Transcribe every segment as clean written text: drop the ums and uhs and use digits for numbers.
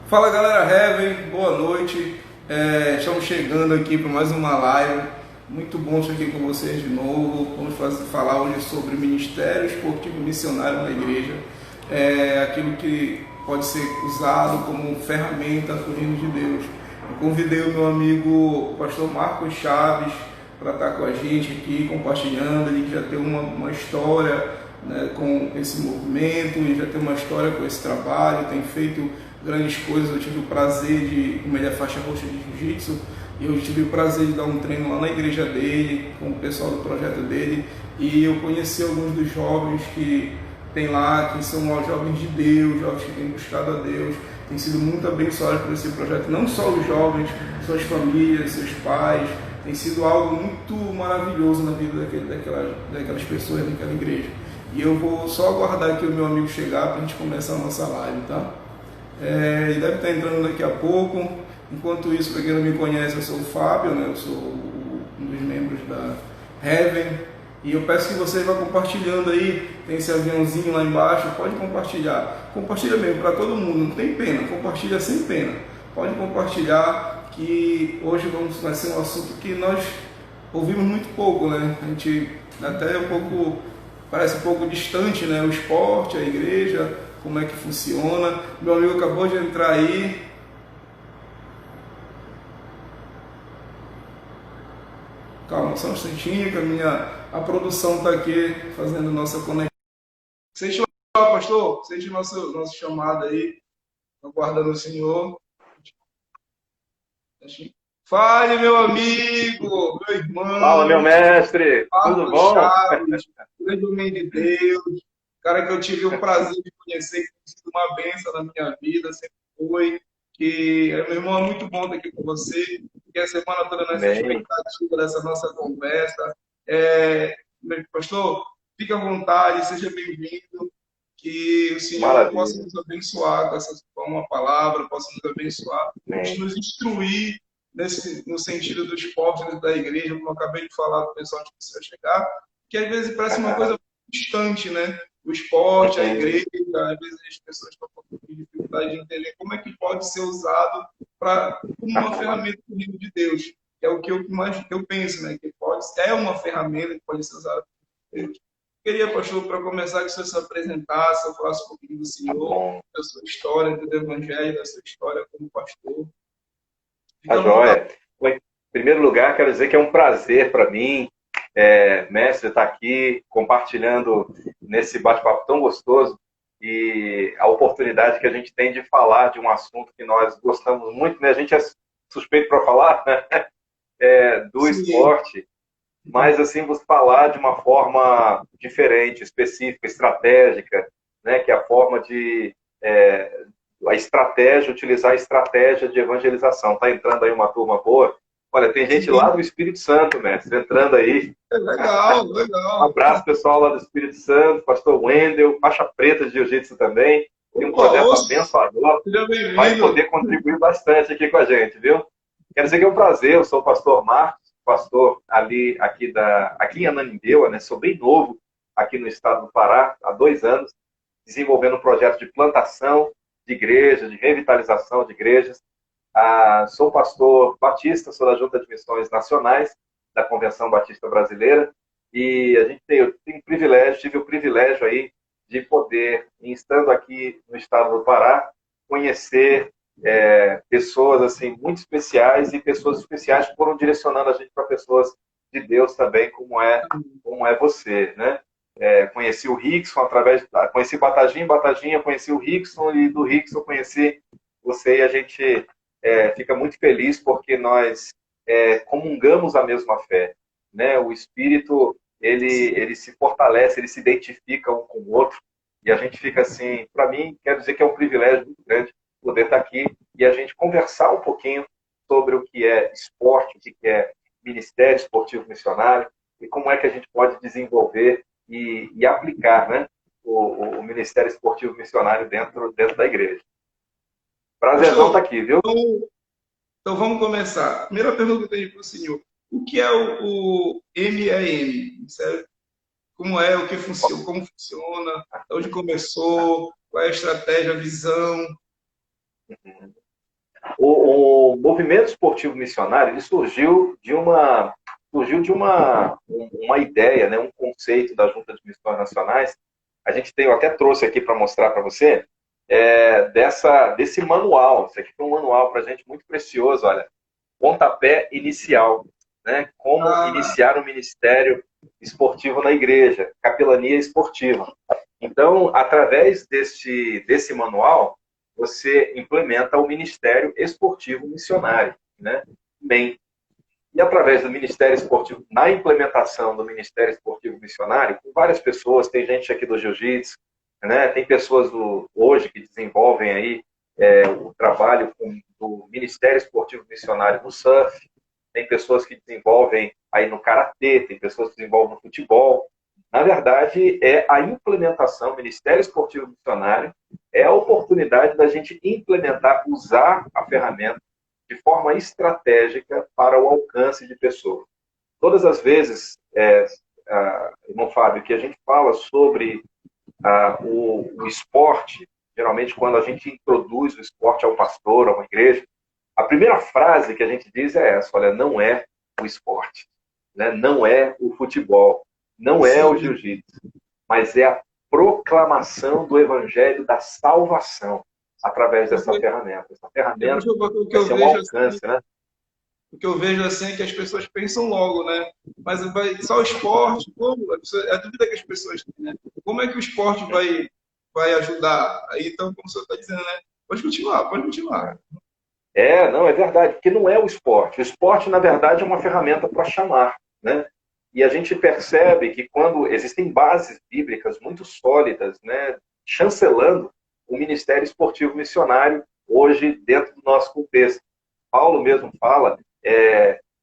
Fala galera Heaven, boa noite. Estamos chegando aqui para mais uma live. Muito bom estar aqui com vocês de novo. Vamos falar hoje sobre Ministério Esportivo Missionário na Igreja. Aquilo que pode ser usado como ferramenta para o reino de Deus. Eu convidei o meu amigo pastor Marcos Chaves para estar com a gente aqui, compartilhando. Ele já tem uma história, né, com esse movimento, ele já tem uma história com esse trabalho, tem feito grandes coisas. Eu tive o prazer de, como ele é faixa roxa de jiu-jitsu, eu tive o prazer de dar um treino lá na igreja dele, com o pessoal do projeto dele, e eu conheci alguns dos jovens que tem lá, que são jovens de Deus, jovens que têm buscado a Deus, têm sido muito abençoados por esse projeto, não só os jovens, suas famílias, seus pais, tem sido algo muito maravilhoso na vida daquelas pessoas, daquela igreja. E eu vou só aguardar aqui o meu amigo chegar para a gente começar a nossa live, tá? Ele deve estar entrando daqui a pouco. Enquanto isso, para quem não me conhece, eu sou o Fábio, né? Eu sou um dos membros da Heaven. E eu peço que vocês vá compartilhando aí. Tem esse aviãozinho lá embaixo, pode compartilhar. Compartilha mesmo para todo mundo, não tem pena, compartilha sem pena. Pode compartilhar, que hoje vai ser um assunto que nós ouvimos muito pouco, né? A gente até parece um pouco distante, né? O esporte, a igreja, como é que funciona. Meu amigo acabou de entrar aí. Calma, só um instantinho que a produção está aqui fazendo nossa conexão. Sente lá, pastor, sente nosso chamado aí, aguardando o Senhor. Fale, meu amigo, meu irmão. Fala, meu mestre, tudo bom? Chaves, grande homem de Deus, cara que eu tive o prazer de conhecer, que tem sido uma bênção na minha vida, sempre foi. Que, meu irmão, é muito bom estar aqui com você, porque a semana toda nessa expectativa dessa nossa conversa. Pastor, fique à vontade, seja bem-vindo, que o Senhor Maravilha. possa nos abençoar com uma palavra, possa nos abençoar, nos instruir no sentido do esporte dentro da igreja, como eu acabei de falar para o pessoal que precisa chegar, que às vezes parece uma coisa distante, né? O esporte, a igreja, às vezes as pessoas estão com dificuldade de entender como é que pode ser usado como uma ferramenta do reino de Deus. Que é o que eu penso, né? Que é uma ferramenta que pode ser usada por Deus. Queria, pastor, para começar, que o senhor se apresentasse, falasse um pouquinho do senhor, da sua história, do evangelho, da sua história como pastor. Tá joia. Em primeiro lugar, quero dizer que é um prazer para mim, mestre, estar aqui compartilhando nesse bate-papo tão gostoso e a oportunidade que a gente tem de falar de um assunto que nós gostamos muito, né? A gente é suspeito para falar, né? Do Sim. Esporte, mas assim, você falar de uma forma diferente, específica, estratégica, né? Que é a forma de utilizar a estratégia de evangelização. Está entrando aí uma turma boa. Olha, tem gente lá do Espírito Santo, mestre, entrando aí. Legal, legal. Um abraço, pessoal lá do Espírito Santo, pastor Wendel, faixa preta de jiu-jitsu também. Tem um projeto abençoador. Vai poder contribuir bastante aqui com a gente, viu? Quero dizer que é um prazer. Eu sou o pastor Marcos, pastor aqui em Ananindeua, né? Sou bem novo aqui no estado do Pará, há 2 anos, desenvolvendo um projeto de plantação de igrejas, de revitalização de igrejas. Sou pastor batista, sou da Junta de Missões Nacionais, da Convenção Batista Brasileira, e eu tive o privilégio aí de poder, estando aqui no estado do Pará, conhecer pessoas assim muito especiais, e pessoas especiais que foram direcionando a gente para pessoas de Deus também, como é você, né? Conheci o Rickson conheci Bataginha, conheci o Rickson, e do Rickson conheci você, e a gente fica muito feliz porque nós comungamos a mesma fé, né? O Espírito, ele se fortalece, ele se identifica um com o outro, e a gente fica assim, para mim, quero dizer que é um privilégio muito grande poder estar aqui e a gente conversar um pouquinho sobre o que é esporte, o que é Ministério Esportivo Missionário, e como é que a gente pode desenvolver e aplicar, né, o Ministério Esportivo Missionário dentro da igreja. Prazerzão estar aqui, viu? Então vamos começar. Primeira pergunta que eu tenho para o senhor. O que é o MEM? Como é, o que funciona, como funciona, onde começou, qual é a estratégia, a visão? O movimento esportivo missionário ele surgiu de uma ideia, né, um conceito da Junta de Missões Nacionais. A gente tem, eu até trouxe aqui para mostrar para você, desse manual. Isso aqui foi um manual para a gente muito precioso, olha. Pontapé inicial, né? Como iniciar um ministério esportivo na igreja, capelania esportiva. Então, através desse manual, você implementa o Ministério Esportivo Missionário, né? Bem, e através do Ministério Esportivo, na implementação do Ministério Esportivo Missionário, com várias pessoas, tem gente aqui do Jiu-Jitsu, né? Tem pessoas hoje que desenvolvem aí o trabalho do Ministério Esportivo Missionário no surf, tem pessoas que desenvolvem aí no karatê, tem pessoas que desenvolvem no futebol. Na verdade, é a implementação, o Ministério Esportivo Missionário é a oportunidade da gente implementar, usar a ferramenta de forma estratégica para o alcance de pessoas. Todas as vezes, irmão Fábio, que a gente fala sobre o esporte, geralmente quando a gente introduz o esporte ao pastor, a uma igreja, a primeira frase que a gente diz é essa: olha, não é o esporte, né? Não é o futebol, não é o jiu-jitsu, mas é a proclamação do evangelho da salvação através dessa ferramenta. Essa ferramenta vai ser um alcance, né? O que eu vejo assim é que as pessoas pensam logo, né? Mas só o esporte, a dúvida que as pessoas têm, né? Como é que o esporte vai ajudar? Aí, então, como o senhor está dizendo, né? Pode continuar, pode continuar. Não, é verdade, porque não é o esporte. O esporte, na verdade, é uma ferramenta para chamar, né? E a gente percebe que quando existem bases bíblicas muito sólidas, né, chancelando o Ministério Esportivo Missionário hoje dentro do nosso contexto. Paulo mesmo fala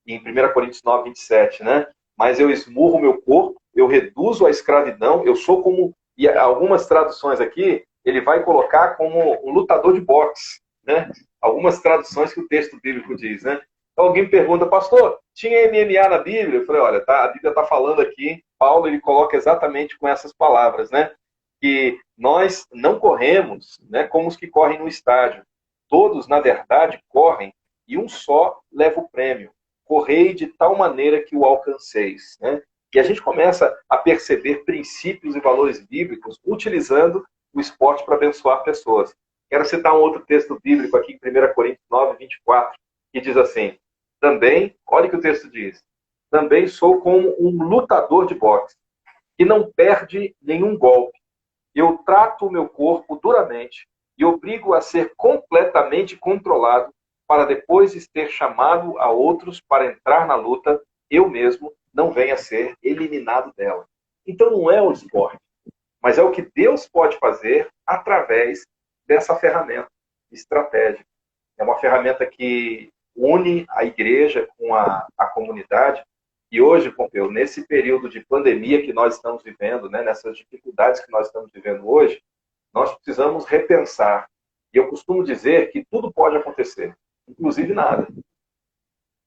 em 1 Coríntios 9, 27, né? Mas eu esmurro o meu corpo, eu reduzo a escravidão, eu sou como... E algumas traduções aqui, ele vai colocar como um lutador de boxe, né? Algumas traduções que o texto bíblico diz, né? Então alguém me pergunta, pastor, tinha MMA na Bíblia? Eu falei, olha, a Bíblia está falando aqui, Paulo ele coloca exatamente com essas palavras, né? Que nós não corremos, né, como os que correm no estádio. Todos, na verdade, correm e um só leva o prêmio. Correi de tal maneira que o alcanceis, né? E a gente começa a perceber princípios e valores bíblicos utilizando o esporte para abençoar pessoas. Quero citar um outro texto bíblico aqui em 1 Coríntios 9, 24, que diz assim, também, olha o que o texto diz, também sou como um lutador de boxe, que não perde nenhum golpe. Eu trato o meu corpo duramente e obrigo a ser completamente controlado para depois de ter chamado a outros para entrar na luta, eu mesmo não venha a ser eliminado dela. Então não é o esporte, mas é o que Deus pode fazer através dessa ferramenta estratégica. É uma ferramenta que une a igreja com a comunidade. E hoje, Pompeu, nesse período de pandemia que nós estamos vivendo, né, nessas dificuldades que nós estamos vivendo hoje, nós precisamos repensar. E eu costumo dizer que tudo pode acontecer, inclusive nada.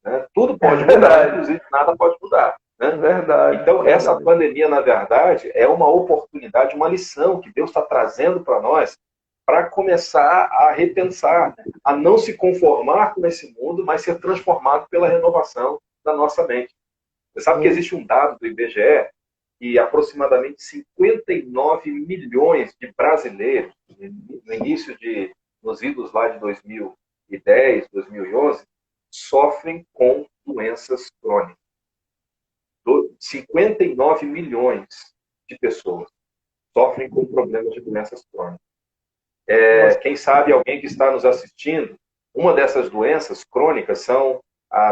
Né? Tudo pode mudar, inclusive nada pode mudar. Né? Verdade. Então, essa pandemia, na verdade, é uma oportunidade, uma lição que Deus está trazendo para nós para começar a repensar, a não se conformar com esse mundo, mas ser transformado pela renovação da nossa mente. Você sabe que existe um dado do IBGE que aproximadamente 59 milhões de brasileiros, no início nos idos lá de 2010, 2011, sofrem com doenças crônicas. 59 milhões de pessoas sofrem com problemas de doenças crônicas. Quem sabe alguém que está nos assistindo, uma dessas doenças crônicas são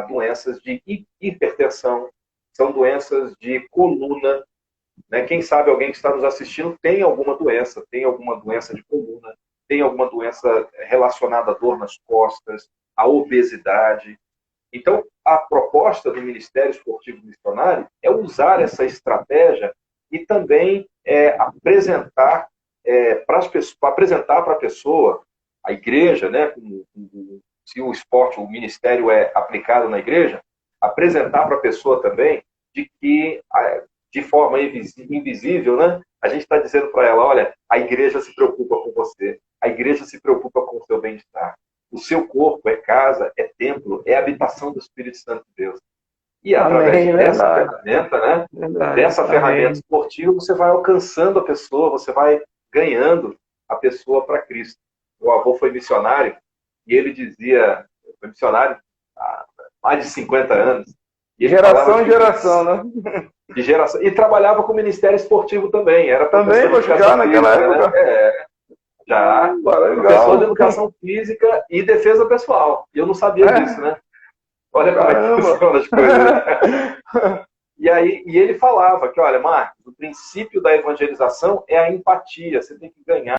doenças de hipertensão, são doenças de coluna. Né? Quem sabe alguém que está nos assistindo tem alguma doença de coluna, tem alguma doença relacionada à dor nas costas, à obesidade. Então, a proposta do Ministério Esportivo Missionário é usar essa estratégia e também apresentar para a pessoa, a igreja, né, se o esporte, o ministério é aplicado na igreja, apresentar para a pessoa também de que, de forma invisível, né, a gente está dizendo para ela, olha, a igreja se preocupa com você, A igreja se preocupa com o seu bem-estar. O seu corpo é casa, é templo, é habitação do Espírito Santo de Deus. E através dessa ferramenta, né? Dessa ferramenta esportiva, você vai alcançando a pessoa, você vai ganhando a pessoa para Cristo. Meu avô foi missionário e ele dizia, foi missionário há mais de 50 anos. E geração em geração, né? De geração. E trabalhava com o Ministério Esportivo também. Era também, já naquela época. Né? Já. Professor de Educação Física e Defesa Pessoal. E eu não sabia disso, né? Olha como é que funciona as coisas. E ele falava que, olha, Marcos, o princípio da evangelização é a empatia. Você tem que ganhar.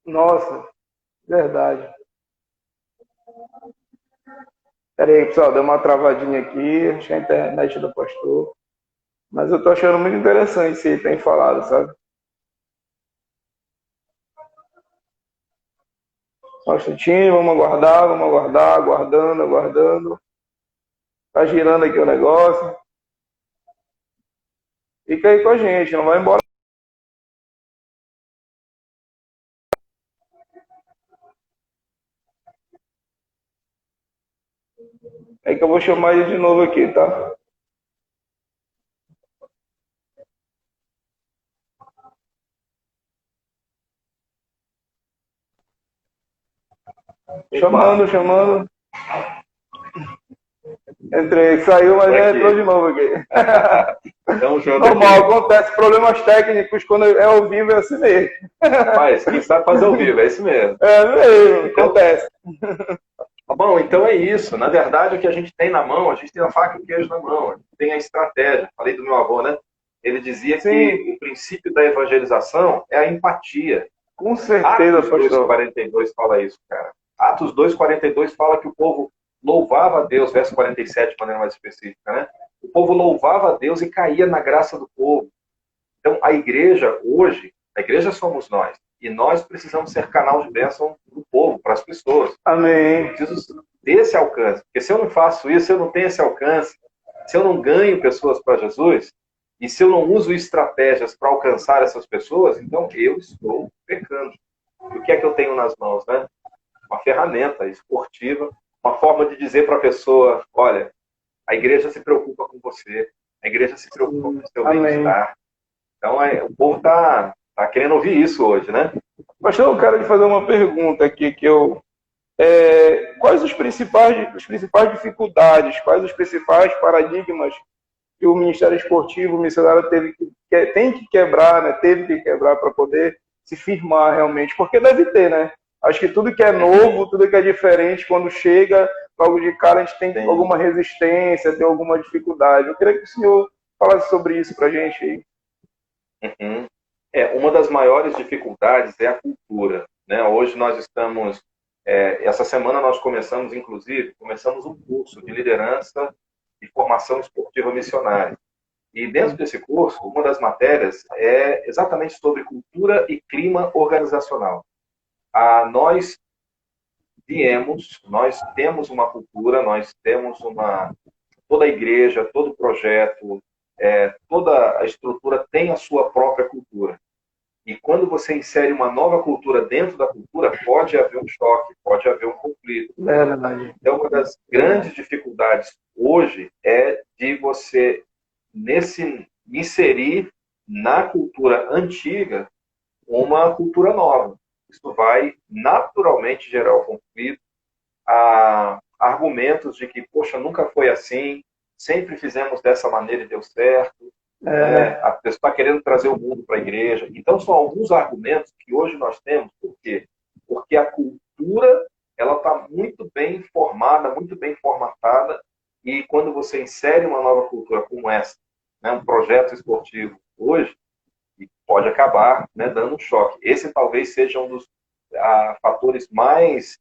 Nossa, verdade. Peraí, pessoal, deu uma travadinha aqui, acho que a internet do pastor. Mas eu tô achando muito interessante isso que ele tem falado, sabe? Só um instantinho, vamos aguardar, aguardando. Tá girando aqui o negócio. Fica aí com a gente, não vai embora. É que eu vou chamar ele de novo aqui, tá? Chamando. Entrei, saiu, mas entrou de novo aqui. Normal, acontece problemas técnicos quando é ao vivo, é assim mesmo. Mas quem sabe fazer ao vivo, é isso mesmo. É mesmo, então, acontece. Bom, então é isso. Na verdade, o que a gente tem na mão, a gente tem a faca e o queijo na mão, a gente tem a estratégia. Falei do meu avô, né? Ele dizia que o princípio da evangelização é a empatia. Com certeza, Atos 2:42 fala isso, cara. Atos 2:42 fala que o povo louvava a Deus, verso 47 de maneira mais específica, né? O povo louvava a Deus e caía na graça do povo. Então, a igreja hoje, a igreja somos nós. E nós precisamos ser canal de bênção do povo, para as pessoas. Amém. Eu preciso ter esse alcance. Porque se eu não faço isso, se eu não tenho esse alcance, se eu não ganho pessoas para Jesus, e se eu não uso estratégias para alcançar essas pessoas, então eu estou pecando. E o que é que eu tenho nas mãos, né? Uma ferramenta esportiva, uma forma de dizer para a pessoa, olha, a igreja se preocupa com você, a igreja se preocupa com o seu bem-estar. Então, o povo está querendo ouvir isso hoje, né? Pastor, eu quero lhe fazer uma pergunta aqui, quais os principais dificuldades, quais os principais paradigmas que o Ministério Esportivo, o missionário tem que quebrar, né? Teve que quebrar para poder se firmar realmente, porque deve ter, né? Acho que tudo que é novo, tudo que é diferente, quando chega, logo de cara a gente tem alguma resistência, tem alguma dificuldade. Eu queria que o senhor falasse sobre isso para a gente aí. Uhum. Uma das maiores dificuldades é a cultura, né? Hoje nós estamos, essa semana nós começamos um curso de liderança e formação esportiva missionária. E dentro desse curso, uma das matérias é exatamente sobre cultura e clima organizacional. Nós temos uma cultura, nós temos toda a igreja, todo o projeto, toda a estrutura tem a sua própria cultura. E quando você insere uma nova cultura dentro da cultura, pode haver um choque, pode haver um conflito. Então, uma das grandes dificuldades hoje é de você inserir na cultura antiga uma cultura nova. Isso vai naturalmente gerar o conflito, argumentos de que, poxa, nunca foi assim, sempre fizemos dessa maneira e deu certo. A pessoa está querendo trazer o mundo para a igreja. Então, são alguns argumentos que hoje nós temos. Por quê? Porque a cultura ela está muito bem formada, muito bem formatada, e quando você insere uma nova cultura como essa, né, um projeto esportivo hoje, pode acabar, né, dando um choque. Esse talvez seja um dos fatores mais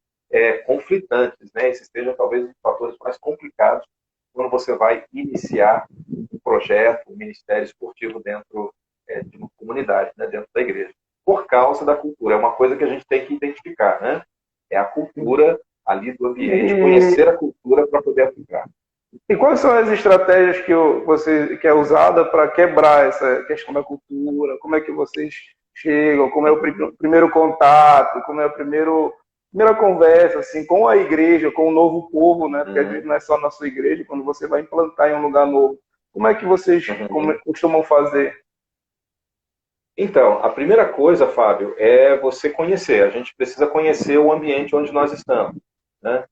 conflitantes, né? Esses sejam talvez os fatores mais complicados quando você vai iniciar um projeto, um ministério esportivo dentro de uma comunidade, né, dentro da igreja. Por causa da cultura. É uma coisa que a gente tem que identificar, né? É a cultura ali do ambiente, conhecer a cultura para poder aplicar. E quais são as estratégias que é usada para quebrar essa questão da cultura? Como é que vocês chegam, como é o primeiro contato, como é a primeira conversa assim, com a igreja, com o novo povo, né? Porque às vezes não é só na sua igreja, quando você vai implantar em um lugar novo. Como é que vocês costumam fazer? Então, a primeira coisa, Fábio, é você conhecer. A gente precisa conhecer o ambiente onde nós estamos, né?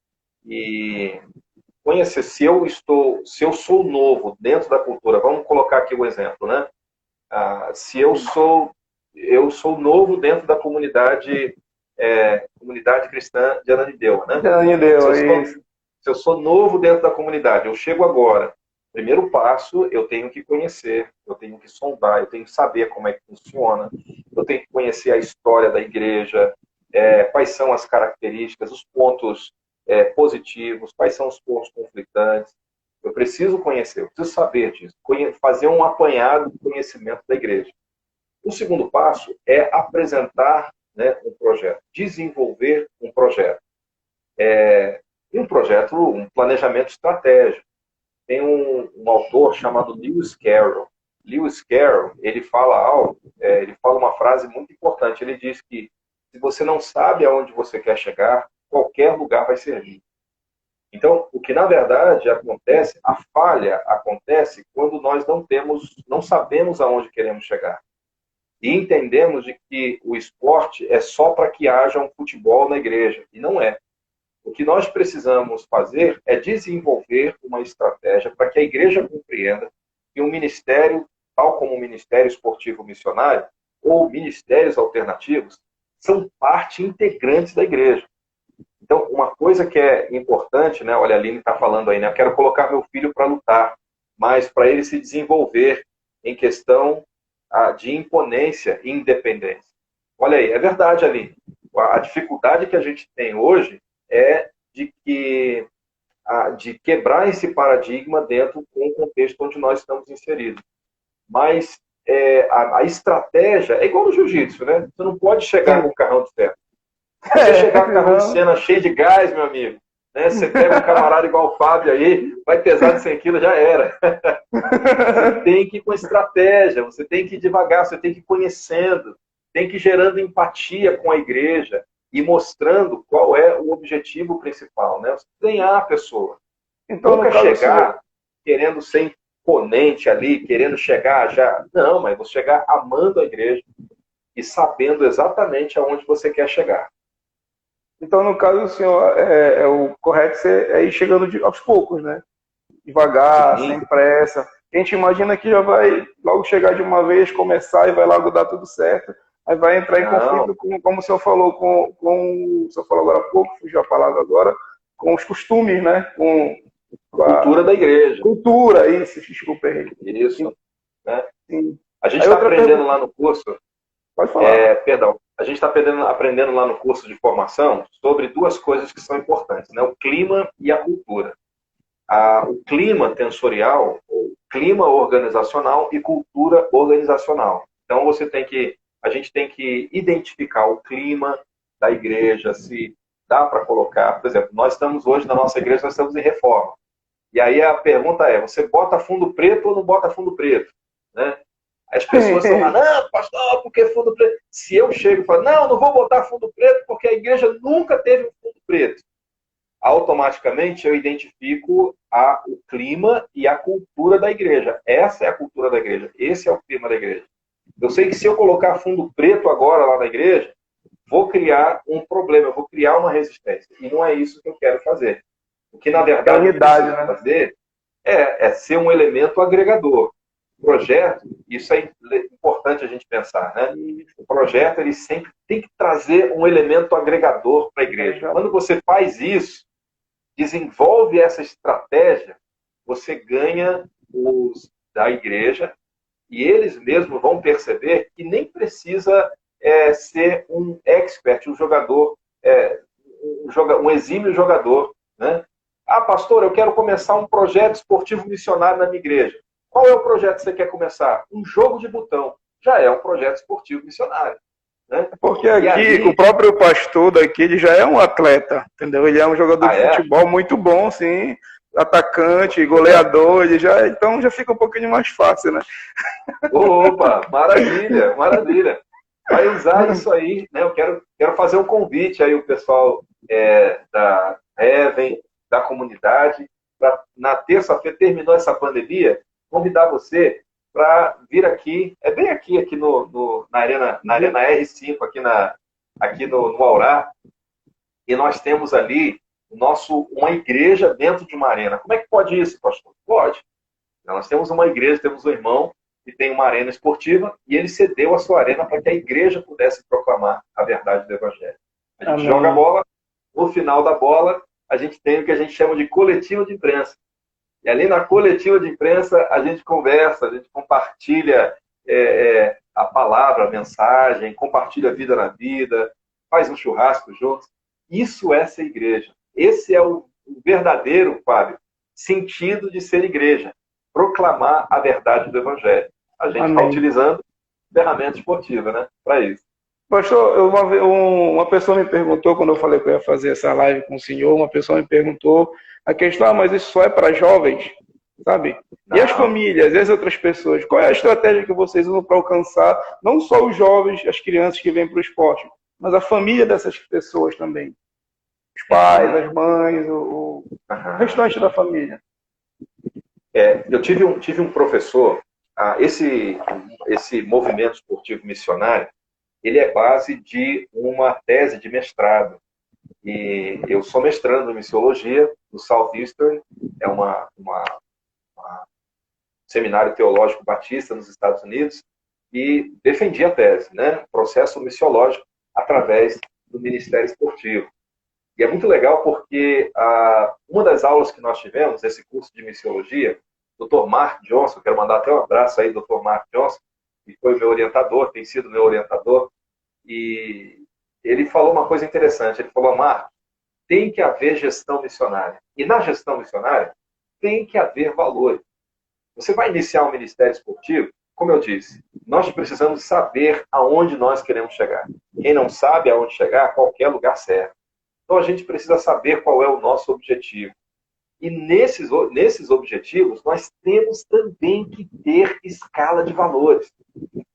E conhecer, se eu sou novo dentro da cultura, vamos colocar aqui o exemplo, né? Se eu sou novo dentro da comunidade cristã de Ananindeua, né? Se eu sou novo dentro da comunidade, eu chego agora, primeiro passo, eu tenho que conhecer, eu tenho que sondar, eu tenho que saber como é que funciona, eu tenho que conhecer a história da igreja, quais são as características, os pontos positivos, quais são os pontos conflitantes. Eu preciso conhecer, eu preciso saber disso, fazer um apanhado do conhecimento da igreja. O segundo passo é apresentar, né, um projeto, desenvolver um projeto. Um planejamento estratégico. Tem um autor chamado Lewis Carroll. Lewis Carroll, ele fala uma frase muito importante. Ele diz que se você não sabe aonde você quer chegar, qualquer lugar vai servir. Então, o que na verdade acontece, a falha acontece quando nós não sabemos aonde queremos chegar. E entendemos de que o esporte é só para que haja um futebol na igreja. E não é. O que nós precisamos fazer é desenvolver uma estratégia para que a igreja compreenda que um ministério, tal como o Ministério Esportivo Missionário, ou ministérios alternativos, são parte integrante da igreja. Então, uma coisa que é importante, né? Olha, a Aline está falando aí, né? Eu quero colocar meu filho para lutar, mas para ele se desenvolver em questão de imponência e independência. Olha aí, é verdade, Aline. A dificuldade que a gente tem hoje é de quebrar esse paradigma dentro do contexto onde nós estamos inseridos. Mas a estratégia é igual no jiu-jitsu, né? Você não pode chegar com um carrão de ferro. Se você chegar com um carrão de cena cheio de gás, meu amigo, né? Você pega um camarada igual o Fábio aí, vai pesar de 100 quilos, já era. Você tem que ir com estratégia, você tem que ir devagar, você tem que ir conhecendo, tem que ir gerando empatia com a igreja, e mostrando qual é o objetivo principal, né? Você ganhar a pessoa. Então, nunca chegar querendo ser imponente ali, querendo chegar já... Não, mas você chegar amando a igreja e sabendo exatamente aonde você quer chegar. Então, no caso, o senhor, o correto é ir chegando aos poucos, né? Devagar, sem pressa. A gente imagina que já vai logo chegar de uma vez, começar e vai logo dar tudo certo. Aí vai entrar em conflito, como o senhor falou, o senhor falou agora há pouco, fugiu a palavra agora, com os costumes, né? Com a cultura da igreja. Cultura, isso, desculpa aí. Isso. Né? Sim. A gente está aprendendo lá no curso. Pode falar. A gente está aprendendo lá no curso de formação sobre duas coisas que são importantes, né? O clima e a cultura. O clima tensorial, o clima organizacional e cultura organizacional. Então a gente tem que identificar o clima da igreja, se dá para colocar. Por exemplo, nós estamos hoje na nossa igreja, nós estamos em reforma. E aí a pergunta é, você bota fundo preto ou não bota fundo preto? Né? As pessoas estão lá, não, pastor, por que fundo preto? Se eu chego e falo, não vou botar fundo preto porque a igreja nunca teve um fundo preto. Automaticamente eu identifico o clima e a cultura da igreja. Essa é a cultura da igreja, esse é o clima da igreja. Eu sei que se eu colocar fundo preto agora lá na igreja, vou criar um problema, eu vou criar uma resistência. E não é isso que eu quero fazer. O que, na verdade, eu preciso fazer é ser um elemento agregador. O projeto, isso é importante a gente pensar, né? O projeto, ele sempre tem que trazer um elemento agregador para a igreja. Quando você faz isso, desenvolve essa estratégia, você ganha os da igreja, e eles mesmos vão perceber que nem precisa ser um expert, um jogador, um exímio jogador. Né? Pastor, eu quero começar um projeto esportivo missionário na minha igreja. Qual é o projeto que você quer começar? Um jogo de botão. Já é um projeto esportivo missionário. Né? Porque aqui, o próprio pastor daqui, ele já é um atleta, entendeu? Ele é um jogador de futebol muito bom, sim. Atacante, goleador, então já fica um pouquinho mais fácil, né? Opa, maravilha, maravilha. vai usar isso aí, né? Eu quero fazer um convite aí o pessoal da Heaven, da comunidade, para na terça-feira, terminou essa pandemia, convidar você para vir aqui, bem aqui na Arena R5, aqui no Aurá, e nós temos ali uma igreja dentro de uma arena. Como é que pode isso, pastor? Pode. Nós temos uma igreja, temos um irmão que tem uma arena esportiva e ele cedeu a sua arena para que a igreja pudesse proclamar a verdade do Evangelho. A gente joga a bola, no final da bola, a gente tem o que a gente chama de coletiva de imprensa. E ali na coletiva de imprensa, a gente conversa, a gente compartilha a palavra, a mensagem, compartilha a vida na vida, faz um churrasco juntos. Isso é ser igreja. Esse é o verdadeiro, Fábio, sentido de ser igreja. Proclamar a verdade do Evangelho. A gente está utilizando ferramenta esportiva, né? Para isso. Pastor, uma pessoa me perguntou, quando eu falei que eu ia fazer essa live com o senhor, uma pessoa me perguntou a questão, mas isso só é para jovens, sabe? Não. E as famílias, e as outras pessoas? Qual é a estratégia que vocês usam para alcançar não só os jovens, as crianças que vêm para o esporte, mas a família dessas pessoas também? Os pais, as mães, o restante da família. Eu tive um professor, esse movimento esportivo missionário, ele é base de uma tese de mestrado. E eu sou mestrando em missiologia no Southeastern, é um seminário teológico batista nos Estados Unidos, e defendi a tese, né? Processo missiológico através do Ministério Esportivo. E é muito legal porque uma das aulas que nós tivemos, esse curso de missiologia, Dr. Mark Johnson, quero mandar até um abraço aí, Dr. Mark Johnson, que foi meu orientador, tem sido meu orientador, e ele falou uma coisa interessante, ele falou, Mark, tem que haver gestão missionária. E na gestão missionária, tem que haver valores. Você vai iniciar um ministério esportivo, como eu disse, nós precisamos saber aonde nós queremos chegar. Quem não sabe aonde chegar, qualquer lugar serve. Então a gente precisa saber qual é o nosso objetivo. E nesses objetivos, nós temos também que ter escala de valores.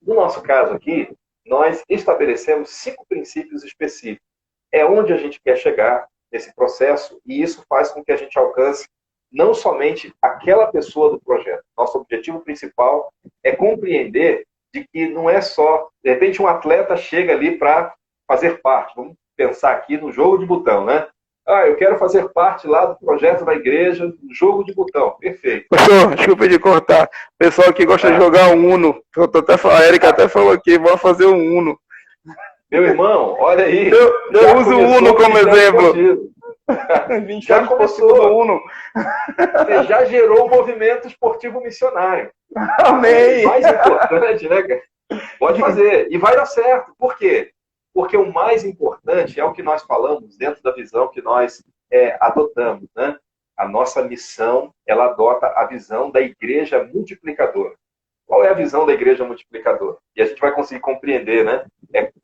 No nosso caso aqui, nós estabelecemos 5 princípios específicos. É onde a gente quer chegar nesse processo, e isso faz com que a gente alcance não somente aquela pessoa do projeto. Nosso objetivo principal é compreender de que não é só, de repente, um atleta chega ali para fazer parte. Vamos pensar aqui no jogo de botão, né? Eu quero fazer parte lá do projeto da igreja, do jogo de botão. Perfeito. Pastor, desculpa de cortar. O pessoal que gosta de jogar um Uno. A Erika até falou aqui, vamos fazer um Uno. Meu irmão, olha aí. Eu uso o Uno como exemplo. Já começou no Uno. Você já gerou um movimento esportivo missionário. Amém. O mais importante, né, cara? Pode fazer. E vai dar certo. Por quê? Porque o mais importante é o que nós falamos dentro da visão que nós adotamos, né? A nossa missão, ela adota a visão da igreja multiplicadora. Qual é a visão da igreja multiplicadora? E a gente vai conseguir compreender, né?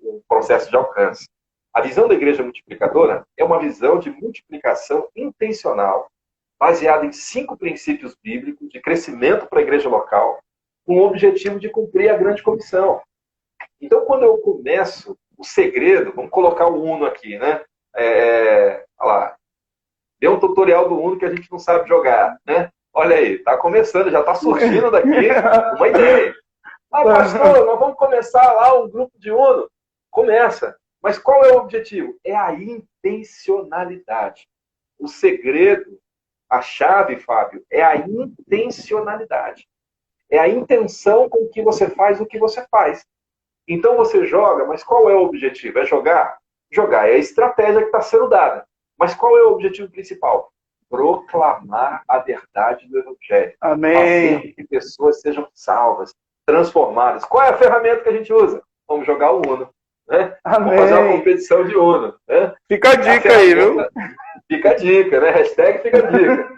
O processo de alcance. A visão da igreja multiplicadora é uma visão de multiplicação intencional, baseada em 5 princípios bíblicos de crescimento para a igreja local, com o objetivo de cumprir a grande comissão. Então, quando eu começo o segredo, vamos colocar o Uno aqui, né? Olha lá. Deu um tutorial do Uno que a gente não sabe jogar, né? Olha aí, tá começando, já tá surgindo daqui uma ideia. Pastor, nós vamos começar lá um grupo de Uno. Começa. Mas qual é o objetivo? É a intencionalidade. O segredo, a chave, Fábio, é a intencionalidade. É a intenção com que você faz o que você faz. Então você joga, mas qual é o objetivo? É jogar? Jogar é a estratégia que está sendo dada. Mas qual é o objetivo principal? Proclamar a verdade do Evangelho. Amém. Fazer com que pessoas sejam salvas, transformadas. Qual é a ferramenta que a gente usa? Vamos jogar o Uno. Né? Vamos fazer uma competição de Uno. Né? Fica a dica aí, viu? Fica a dica, né? Hashtag fica a dica.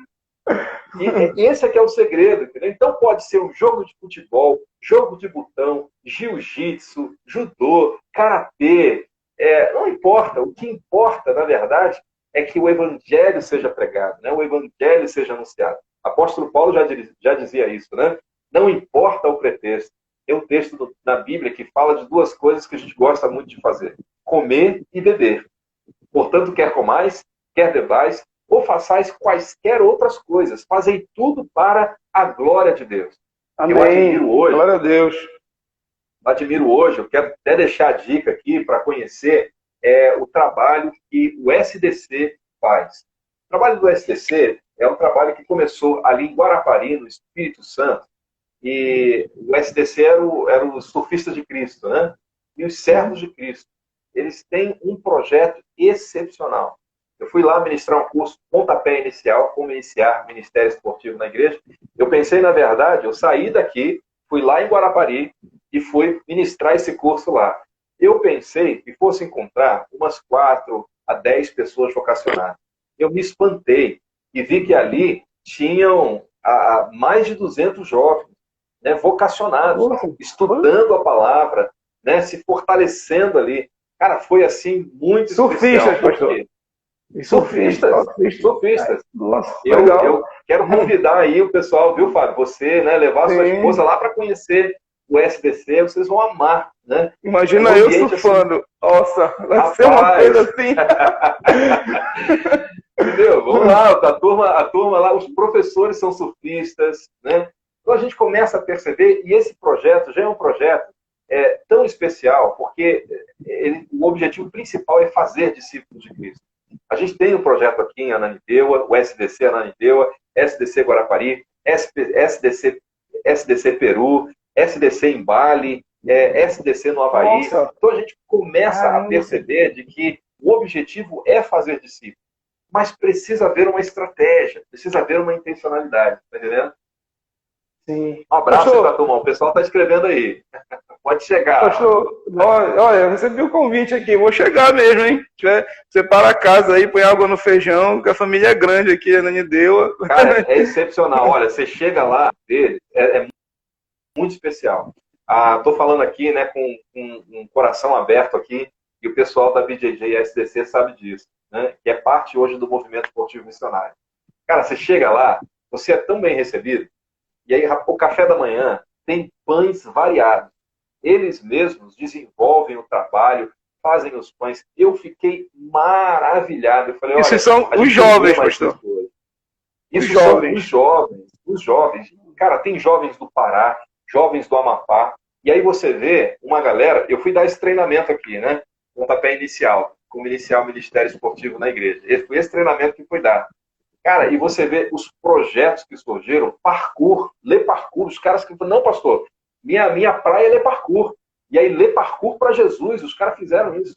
E esse aqui é o segredo, entendeu? Então pode ser um jogo de futebol, jogo de botão, jiu-jitsu, judô, karatê, não importa. O que importa, na verdade, é que o evangelho seja pregado, né? O evangelho seja anunciado. O apóstolo Paulo já dizia isso, né? Não importa o pretexto, tem um texto na Bíblia que fala de duas coisas que a gente gosta muito de fazer: comer e beber. Portanto, quer comais, quer bebais, ou façais quaisquer outras coisas, fazei tudo para a glória de Deus. Amém. Eu admiro hoje, glória a Deus. Eu quero até deixar a dica aqui para conhecer o trabalho que o SDC faz. O trabalho do SDC é um trabalho que começou ali em Guarapari, no Espírito Santo, e o SDC era os surfistas de Cristo, né? E os servos de Cristo. Eles têm um projeto excepcional. Eu fui lá ministrar um curso pontapé inicial, como iniciar ministério esportivo na igreja. Eu pensei, na verdade, eu saí daqui, fui lá em Guarapari e fui ministrar esse curso lá. Eu pensei que fosse encontrar umas 4 a 10 pessoas vocacionadas. Eu me espantei e vi que ali tinham mais de 200 jovens, né, vocacionados, estudando a palavra, né, se fortalecendo ali. Cara, foi assim muito surfistas, especial. Pastor. Surfistas. Nossa, eu quero convidar aí o pessoal, viu, Fábio? Você, né, levar a sua esposa lá para conhecer o SDC, vocês vão amar, né? Imagina eu surfando. Assim... Nossa, vai ser uma coisa assim. Entendeu? Vamos lá, a turma lá, os professores são surfistas, né? Então a gente começa a perceber, e esse projeto já é um projeto tão especial, porque o objetivo principal é fazer discípulos de Cristo. A gente tem um projeto aqui em Ananindeua, o SDC Ananindeua, SDC Guarapari, SDC Peru, SDC em Bali, SDC no Havaí. Nossa. Então a gente começa a perceber de que o objetivo é fazer discípulos, mas precisa haver uma estratégia, precisa haver uma intencionalidade, tá entendendo? Sim. Um abraço aí pra turma, o pessoal tá escrevendo aí. Pode chegar. Pastor, olha, eu recebi o convite aqui, vou chegar mesmo, hein? Separa a casa aí, põe água no feijão, que a família é grande aqui, a Ananindeua. Cara, é excepcional. Olha, você chega lá, é muito especial. Tô falando aqui, né, com um coração aberto aqui, e o pessoal da BJJ e SDC sabe disso, né? Que é parte hoje do movimento esportivo missionário. Cara, você chega lá, você é tão bem recebido, e aí o café da manhã tem pães variados. Eles mesmos desenvolvem o trabalho, fazem os pães. Eu fiquei maravilhado. Eu falei, isso são os jovens, pastor. Isso são os jovens. Cara, tem jovens do Pará, jovens do Amapá. E aí você vê uma galera... Eu fui dar esse treinamento aqui, né? Pontapé inicial, como iniciar o Ministério Esportivo na igreja. Foi esse treinamento que fui dar. Cara, e você vê os projetos que surgiram, parkour, lê parkour, os caras que falam, não, pastor, minha praia é ler parkour. E aí, ler parkour para Jesus, os caras fizeram isso.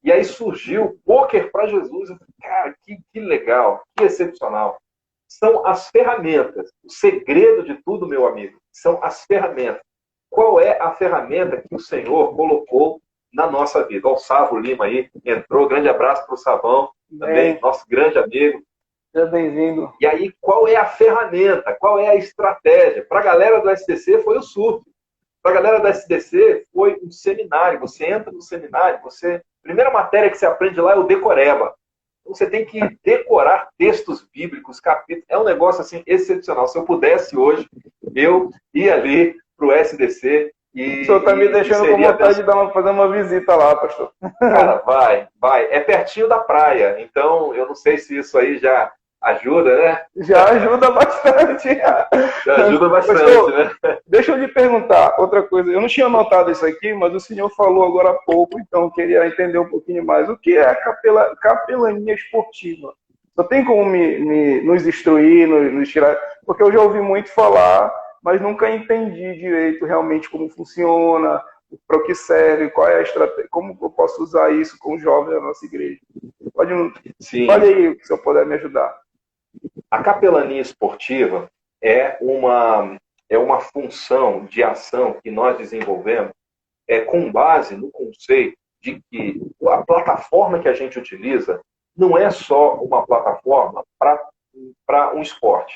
E aí surgiu pôquer para Jesus. Cara, que legal, que excepcional. São as ferramentas. O segredo de tudo, meu amigo, são as ferramentas. Qual é a ferramenta que o Senhor colocou na nossa vida? Ó, o Savo Lima aí entrou, grande abraço para o Savão, também, nosso grande amigo. Seja bem-vindo. E aí, qual é a ferramenta? Qual é a estratégia? Para a galera do SDC foi o surf. Para a galera do SDC foi um seminário. Você entra no seminário, a primeira matéria que você aprende lá é o decoreba. Então, você tem que decorar textos bíblicos, capítulos. É um negócio assim excepcional. Se eu pudesse hoje, eu ia ali para o SDC. O senhor está me deixando com vontade de fazer uma visita lá, pastor. Cara, vai. É pertinho da praia. Então, eu não sei se isso aí já ajuda, né? Já ajuda bastante. Já ajuda bastante, pastor, né? Deixa eu lhe perguntar outra coisa. Eu não tinha notado isso aqui, mas o senhor falou agora há pouco, então eu queria entender um pouquinho mais. O que é a capelania esportiva? Só tem como nos instruir, nos tirar... Porque eu já ouvi muito falar, mas nunca entendi direito realmente como funciona, para o que serve, qual é a estratégia, como eu posso usar isso com os jovens da nossa igreja. Pode aí, se eu puder me ajudar. A capelania esportiva é uma função de ação que nós desenvolvemos com base no conceito de que a plataforma que a gente utiliza não é só uma plataforma para um esporte.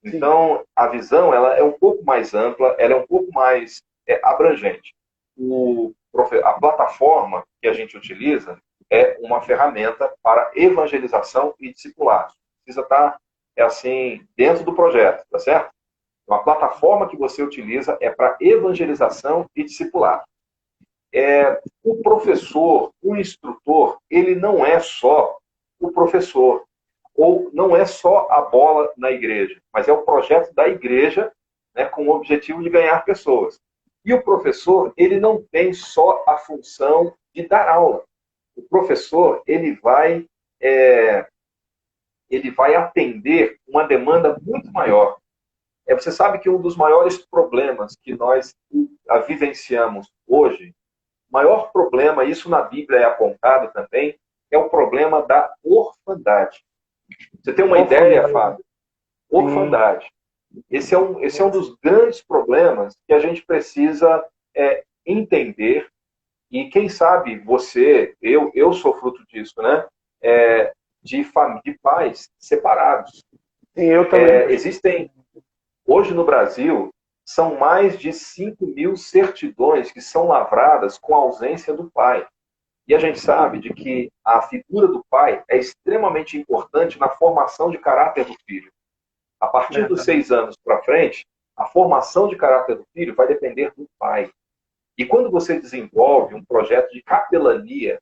Então, a visão ela é um pouco mais ampla, ela é um pouco mais abrangente. A plataforma que a gente utiliza é uma ferramenta para evangelização e discipulado. Precisa estar, assim, dentro do projeto, tá certo? Então, a plataforma que você utiliza é para evangelização e discipulado. O professor, o instrutor, ele não é só o professor, ou não é só a bola na igreja, mas é o projeto da igreja, né, com o objetivo de ganhar pessoas. E o professor, ele não tem só a função de dar aula. O professor, ele vai atender uma demanda muito maior. Você sabe que um dos maiores problemas que nós vivenciamos hoje, o maior problema, isso na Bíblia é apontado também, é o problema da orfandade. Você tem uma ideia, Fábio? Orfandade. Esse é um dos grandes problemas que a gente precisa entender. E quem sabe você, eu sou fruto disso, né? De pais separados. Sim, eu também. Existem, hoje no Brasil, são mais de 5.000 certidões que são lavradas com a ausência do pai. E a gente sabe de que a figura do pai é extremamente importante na formação de caráter do filho. A partir dos 6 anos para frente, a formação de caráter do filho vai depender do pai. E quando você desenvolve um projeto de capelania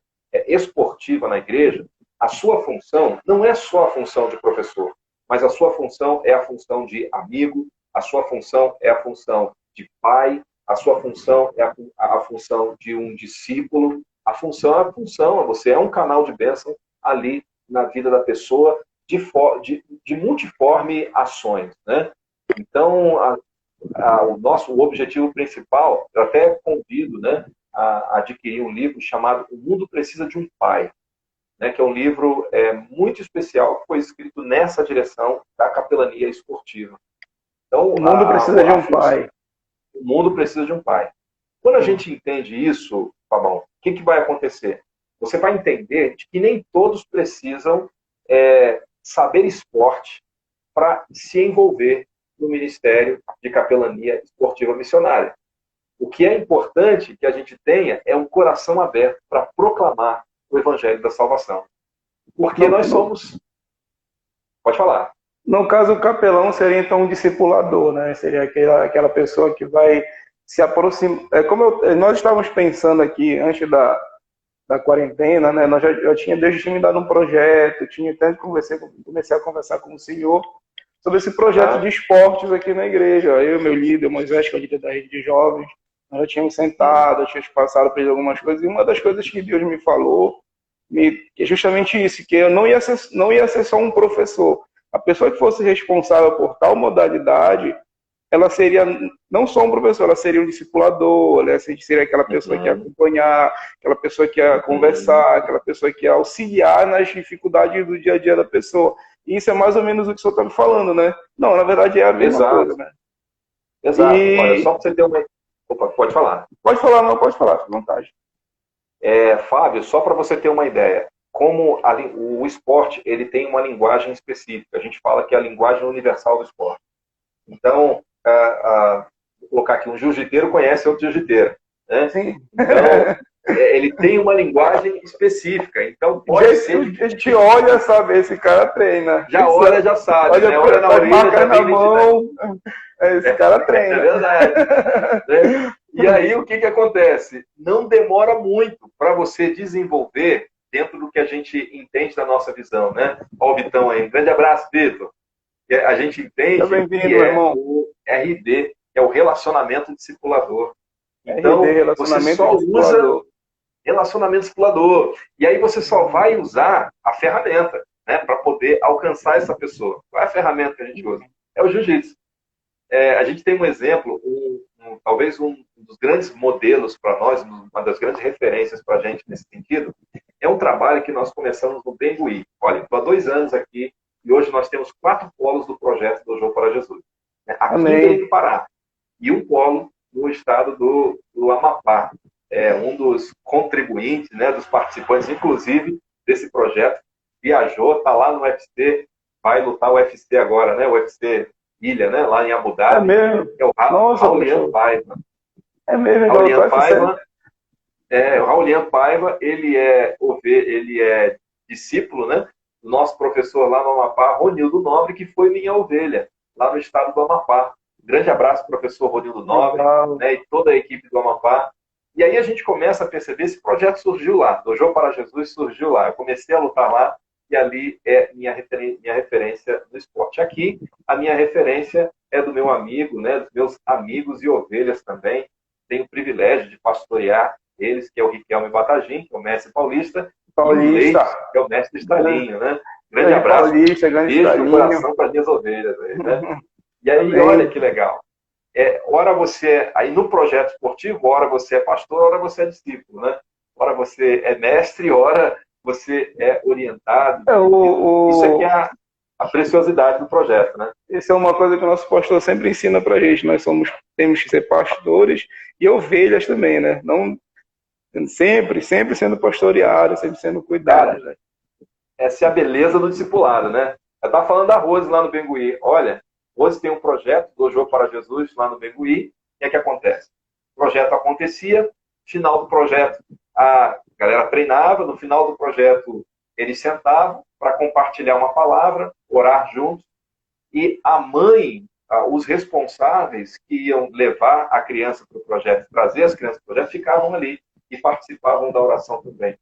esportiva na igreja, a sua função não é só a função de professor, mas a sua função é a função de amigo, a sua função é a função de pai, a sua função é a função de um discípulo, a função é a função, você é um canal de bênção ali na vida da pessoa de multiforme ações, né? Então, o objetivo principal, eu até convido, né, a adquirir um livro chamado O Mundo Precisa de um Pai, né, que é um livro muito especial, que foi escrito nessa direção da capelania esportiva. Então, o mundo precisa de um pai. O mundo precisa de um pai. Quando a gente entende isso, Fabão, o que vai acontecer? Você vai entender de que nem todos precisam saber esporte para se envolver no Ministério de Capelania Esportiva Missionária. O que é importante que a gente tenha é um coração aberto para proclamar o Evangelho da Salvação. Porque nós somos... Pode falar. No caso, o capelão seria então um discipulador, né? Seria aquela pessoa que vai se aproximar. Nós estávamos pensando aqui, antes da quarentena, né? Eu tinha desde me dado um projeto, comecei a conversar com o senhor sobre esse projeto de esportes aqui na igreja. Eu, meu líder, Moisés, que é o líder da rede de jovens, nós já tínhamos sentado, eu tinha passado por algumas coisas, e uma das coisas que Deus me falou é justamente isso, que eu não ia ser só um professor. A pessoa que fosse responsável por tal modalidade, ela seria não só um professor, ela seria um discipulador, ela seria aquela pessoa que ia acompanhar, aquela pessoa que ia conversar, aquela pessoa que ia auxiliar nas dificuldades do dia a dia da pessoa. E isso é mais ou menos o que o senhor está me falando, né? Não, na verdade é a mesma coisa, né? Exato. Olha, só para você ter uma... Opa, pode falar. Pode falar, não, pode falar, fica à vontade. Fábio, só para você ter uma ideia, como o esporte ele tem uma linguagem específica, a gente fala que é a linguagem universal do esporte. Então, vou colocar aqui, um jiu-jiteiro conhece outro jiu-jiteiro, né? Sim. Então, ele tem uma linguagem específica, então pode ser... A gente olha, sabe, esse cara treina. Já olha, já sabe, olha, né? Olha na orelha, já na mão, esse cara treina. É verdade. Né? E aí, o que acontece? Não demora muito para você desenvolver dentro do que a gente entende da nossa visão, né? Olha o Vitão aí. Um grande abraço, Vitor. A gente entende que o RD, é o relacionamento discipulador. Então, você só usa relacionamento discipulador. E aí você só vai usar a ferramenta, né, para poder alcançar essa pessoa. Qual é a ferramenta que a gente usa? É o jiu-jitsu. A gente tem um exemplo, talvez um dos grandes modelos para nós, uma das grandes referências para a gente nesse sentido, é um trabalho que nós começamos no Bembuí. Olha, estou há 2 anos aqui e hoje nós temos 4 polos do projeto do Jogo para Jesus. Aqui em Pará. E um polo no estado do Amapá. Um dos contribuintes, né, dos participantes, inclusive, desse projeto, viajou, está lá no UFC, vai lutar o UFC agora, né? O UFC Ilha, né? Lá em Abu Dhabi. É mesmo? É o Raulian Paiva. É mesmo? O Raulian Paiva, ele é discípulo, né, do nosso professor lá no Amapá, Ronildo Nobre, que foi minha ovelha, lá no estado do Amapá. Grande abraço para o professor Rodildo Nobre, né, e toda a equipe do Amapá. E aí a gente começa a perceber, esse projeto surgiu lá, Dojo para Jesus surgiu lá. Eu comecei a lutar lá e ali é minha referência no esporte. Aqui, a minha referência é do meu amigo, né, dos meus amigos e ovelhas também. Tenho o privilégio de pastorear eles, que é o Riquelme Batagim, que é o mestre paulista, e o Leite, que é o mestre Estalinho, né? Grande abraço, beijo no coração para as minhas ovelhas aí, né? E aí, olha que legal. Ora você, aí no projeto esportivo, ora você é pastor, ora você é discípulo, né? Ora você é mestre, ora você é orientado. Isso aqui é a preciosidade do projeto, né? Isso é uma coisa que o nosso pastor sempre ensina pra gente. Nós temos que ser pastores e ovelhas também, né? Não sempre sendo pastoreado, sempre sendo cuidado. Cara, essa é a beleza do discipulado, né? Eu estava falando da Rose lá no Bengui. Olha, Rose tem um projeto, Dojo para Jesus, lá no Bengui. E o que acontece? O projeto acontecia, final do projeto, a galera treinava, no final do projeto eles sentavam para compartilhar uma palavra, orar juntos, e a mãe, os responsáveis que iam levar a criança para o projeto, trazer as crianças para o projeto, ficavam ali e participavam da oração também.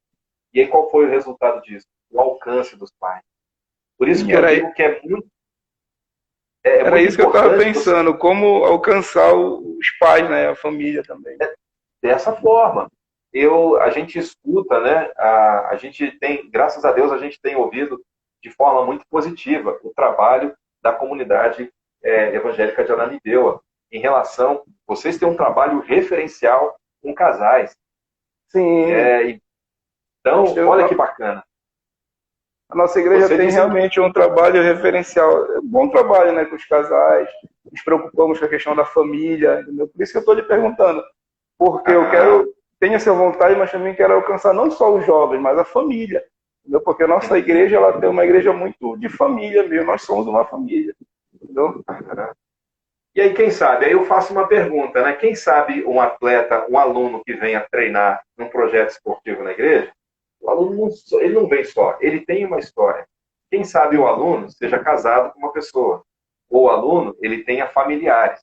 E aí qual foi o resultado disso? O alcance dos pais. Por isso que eu digo que é muito... Era isso que eu estava pensando, como alcançar os pais, né, a família também. Dessa forma. A gente escuta, né, a gente tem, graças a Deus, a gente tem ouvido de forma muito positiva o trabalho da comunidade evangélica de Ananindeua em relação... Vocês têm um trabalho referencial com casais. Sim. Então, olha que bacana. A nossa igreja tem realmente um trabalho referencial, bom trabalho, né, com os casais, nos preocupamos com a questão da família, entendeu? Por isso que eu estou lhe perguntando, porque eu tenho essa vontade, mas também quero alcançar não só os jovens, mas a família, entendeu? Porque a nossa igreja, ela tem uma igreja muito de família mesmo, nós somos uma família, entendeu? E aí, quem sabe? Aí eu faço uma pergunta, né? Quem sabe um atleta, um aluno que venha treinar num projeto esportivo na igreja, o aluno ele não vem só, ele tem uma história. Quem sabe o aluno seja casado com uma pessoa, ou o aluno ele tenha familiares.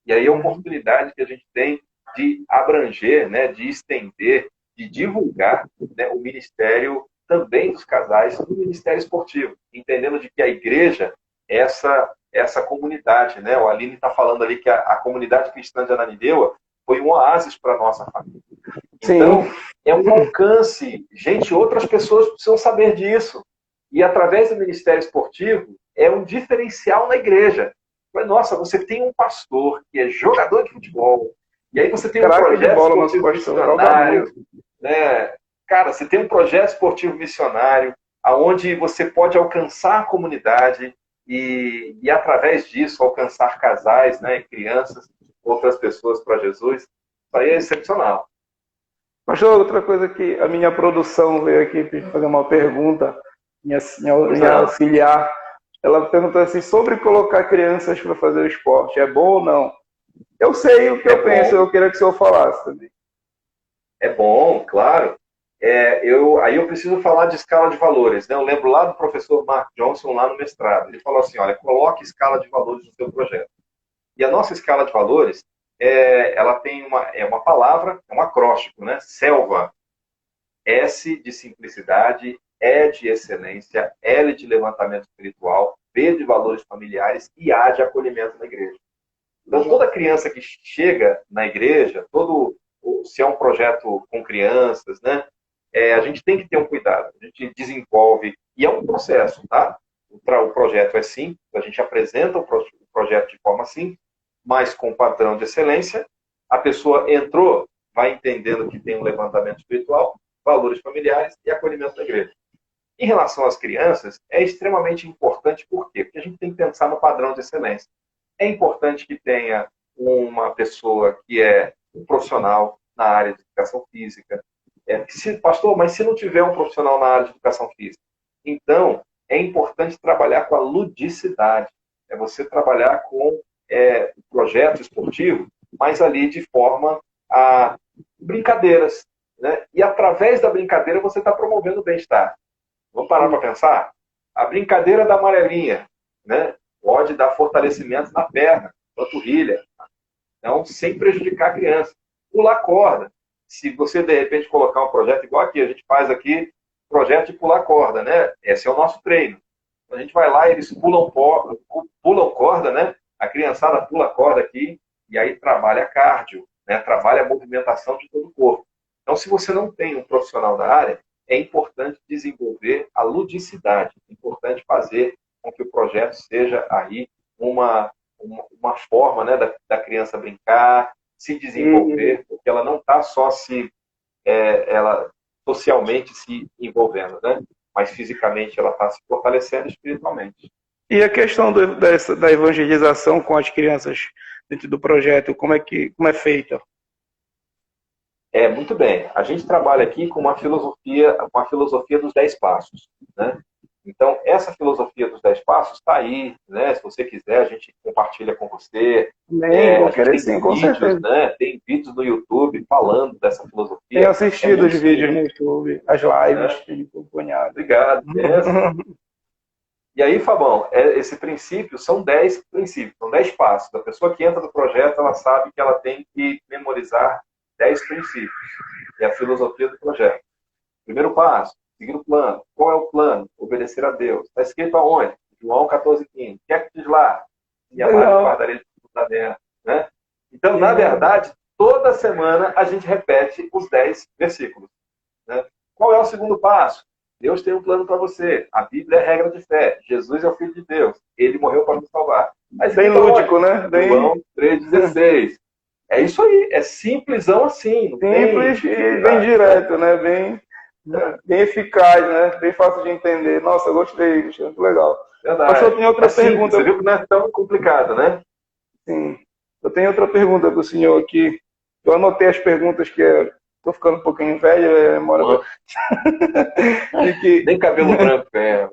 E aí a oportunidade que a gente tem de abranger, né, de estender, de divulgar, né, o ministério também dos casais no ministério esportivo, entendendo de que a igreja é essa comunidade, né? O Aline está falando ali que a comunidade cristã de Ananindeua foi um oásis para a nossa família. Então, é um alcance. Gente, outras pessoas precisam saber disso. E através do Ministério Esportivo, é um diferencial na igreja. Mas, nossa, você tem um pastor que é jogador de futebol, e aí você tem um projeto esportivo missionário, né? Cara, você tem um projeto esportivo missionário, onde você pode alcançar a comunidade e através disso, alcançar casais, né, crianças, outras pessoas para Jesus. Isso aí é excepcional. Pastor, outra coisa que a minha produção veio aqui fazer uma pergunta, minha auxiliar, ela perguntou assim, sobre colocar crianças para fazer o esporte, é bom ou não? Eu sei o que eu penso, eu queria que o senhor falasse também. É bom, claro. Aí eu preciso falar de escala de valores, né? Eu lembro lá do professor Mark Johnson, lá no mestrado, ele falou assim, olha, coloque escala de valores no seu projeto. E a nossa escala de valores, ela tem uma palavra, é um acróstico, né? SELVA. S de simplicidade, E de excelência, L de levantamento espiritual, V de valores familiares e A de acolhimento na igreja. Então, toda criança que chega na igreja, se é um projeto com crianças, né? A gente tem que ter um cuidado. A gente desenvolve, e é um processo, tá? O projeto é simples, a gente apresenta o projeto de forma simples, mas com padrão de excelência. A pessoa entrou, vai entendendo que tem um levantamento espiritual, valores familiares e acolhimento da igreja. Em relação às crianças, é extremamente importante, por quê? Porque a gente tem que pensar no padrão de excelência. É importante que tenha uma pessoa que é um profissional na área de educação física. Pastor, mas se não tiver um profissional na área de educação física? Então, é importante trabalhar com a ludicidade. É você trabalhar com o projeto esportivo, mas ali de forma a brincadeiras, né? E através da brincadeira você está promovendo o bem-estar. Vamos parar para pensar? A brincadeira da amarelinha, né? Pode dar fortalecimento na perna. panturrilha. Então, sem prejudicar a criança. Pular corda. Se você, de repente, colocar um projeto igual aqui, a gente faz aqui projeto de pular corda, né? Esse é o nosso treino. A gente vai lá, eles pulam corda, né? A criançada pula corda aqui e aí trabalha cardio, né? Trabalha a movimentação de todo o corpo. Então, se você não tem um profissional da área, é importante desenvolver a ludicidade. É importante fazer com que o projeto seja aí uma forma, né, da criança brincar, se desenvolver, porque ela não está só ela socialmente se envolvendo, né? Mas fisicamente ela está se fortalecendo espiritualmente. E a questão da evangelização com as crianças dentro do projeto, como é feita? Muito bem. A gente trabalha aqui com uma filosofia dos 10 passos, né? Então, essa filosofia dos 10 passos está aí, né? Se você quiser, a gente compartilha com você. Vou querer sim, com certeza. Né? Tem vídeos no YouTube falando dessa filosofia. Tenho assistido os vídeos no YouTube, as lives que ele acompanhado. Obrigado. E aí, Fabão, esse princípio são 10 princípios, são 10 passos. A pessoa que entra no projeto, ela sabe que ela tem que memorizar 10 princípios. É a filosofia do projeto. Primeiro passo, seguir o plano. Qual é o plano? Obedecer a Deus. Está escrito aonde? João 14,15. O que é que diz lá? E amar e guardar ele da dentro. Né? Então, na verdade, toda semana a gente repete os 10 versículos. Né? Qual é o segundo passo? Deus tem um plano para você. A Bíblia é regra de fé. Jesus é o Filho de Deus. Ele morreu para nos salvar. Mas bem lúdico, né? João 3,16. É isso aí. É simplesão assim. Simples e bem direto, né? Bem eficaz, né? Bem fácil de entender. Nossa, eu gostei. Muito legal. Verdade. Mas eu tenho outra pergunta. Você viu que não é tão complicado, né? Sim. Eu tenho outra pergunta para o senhor aqui. Eu anotei as perguntas que estou ficando um pouquinho velho, memória. Nem cabelo branco é.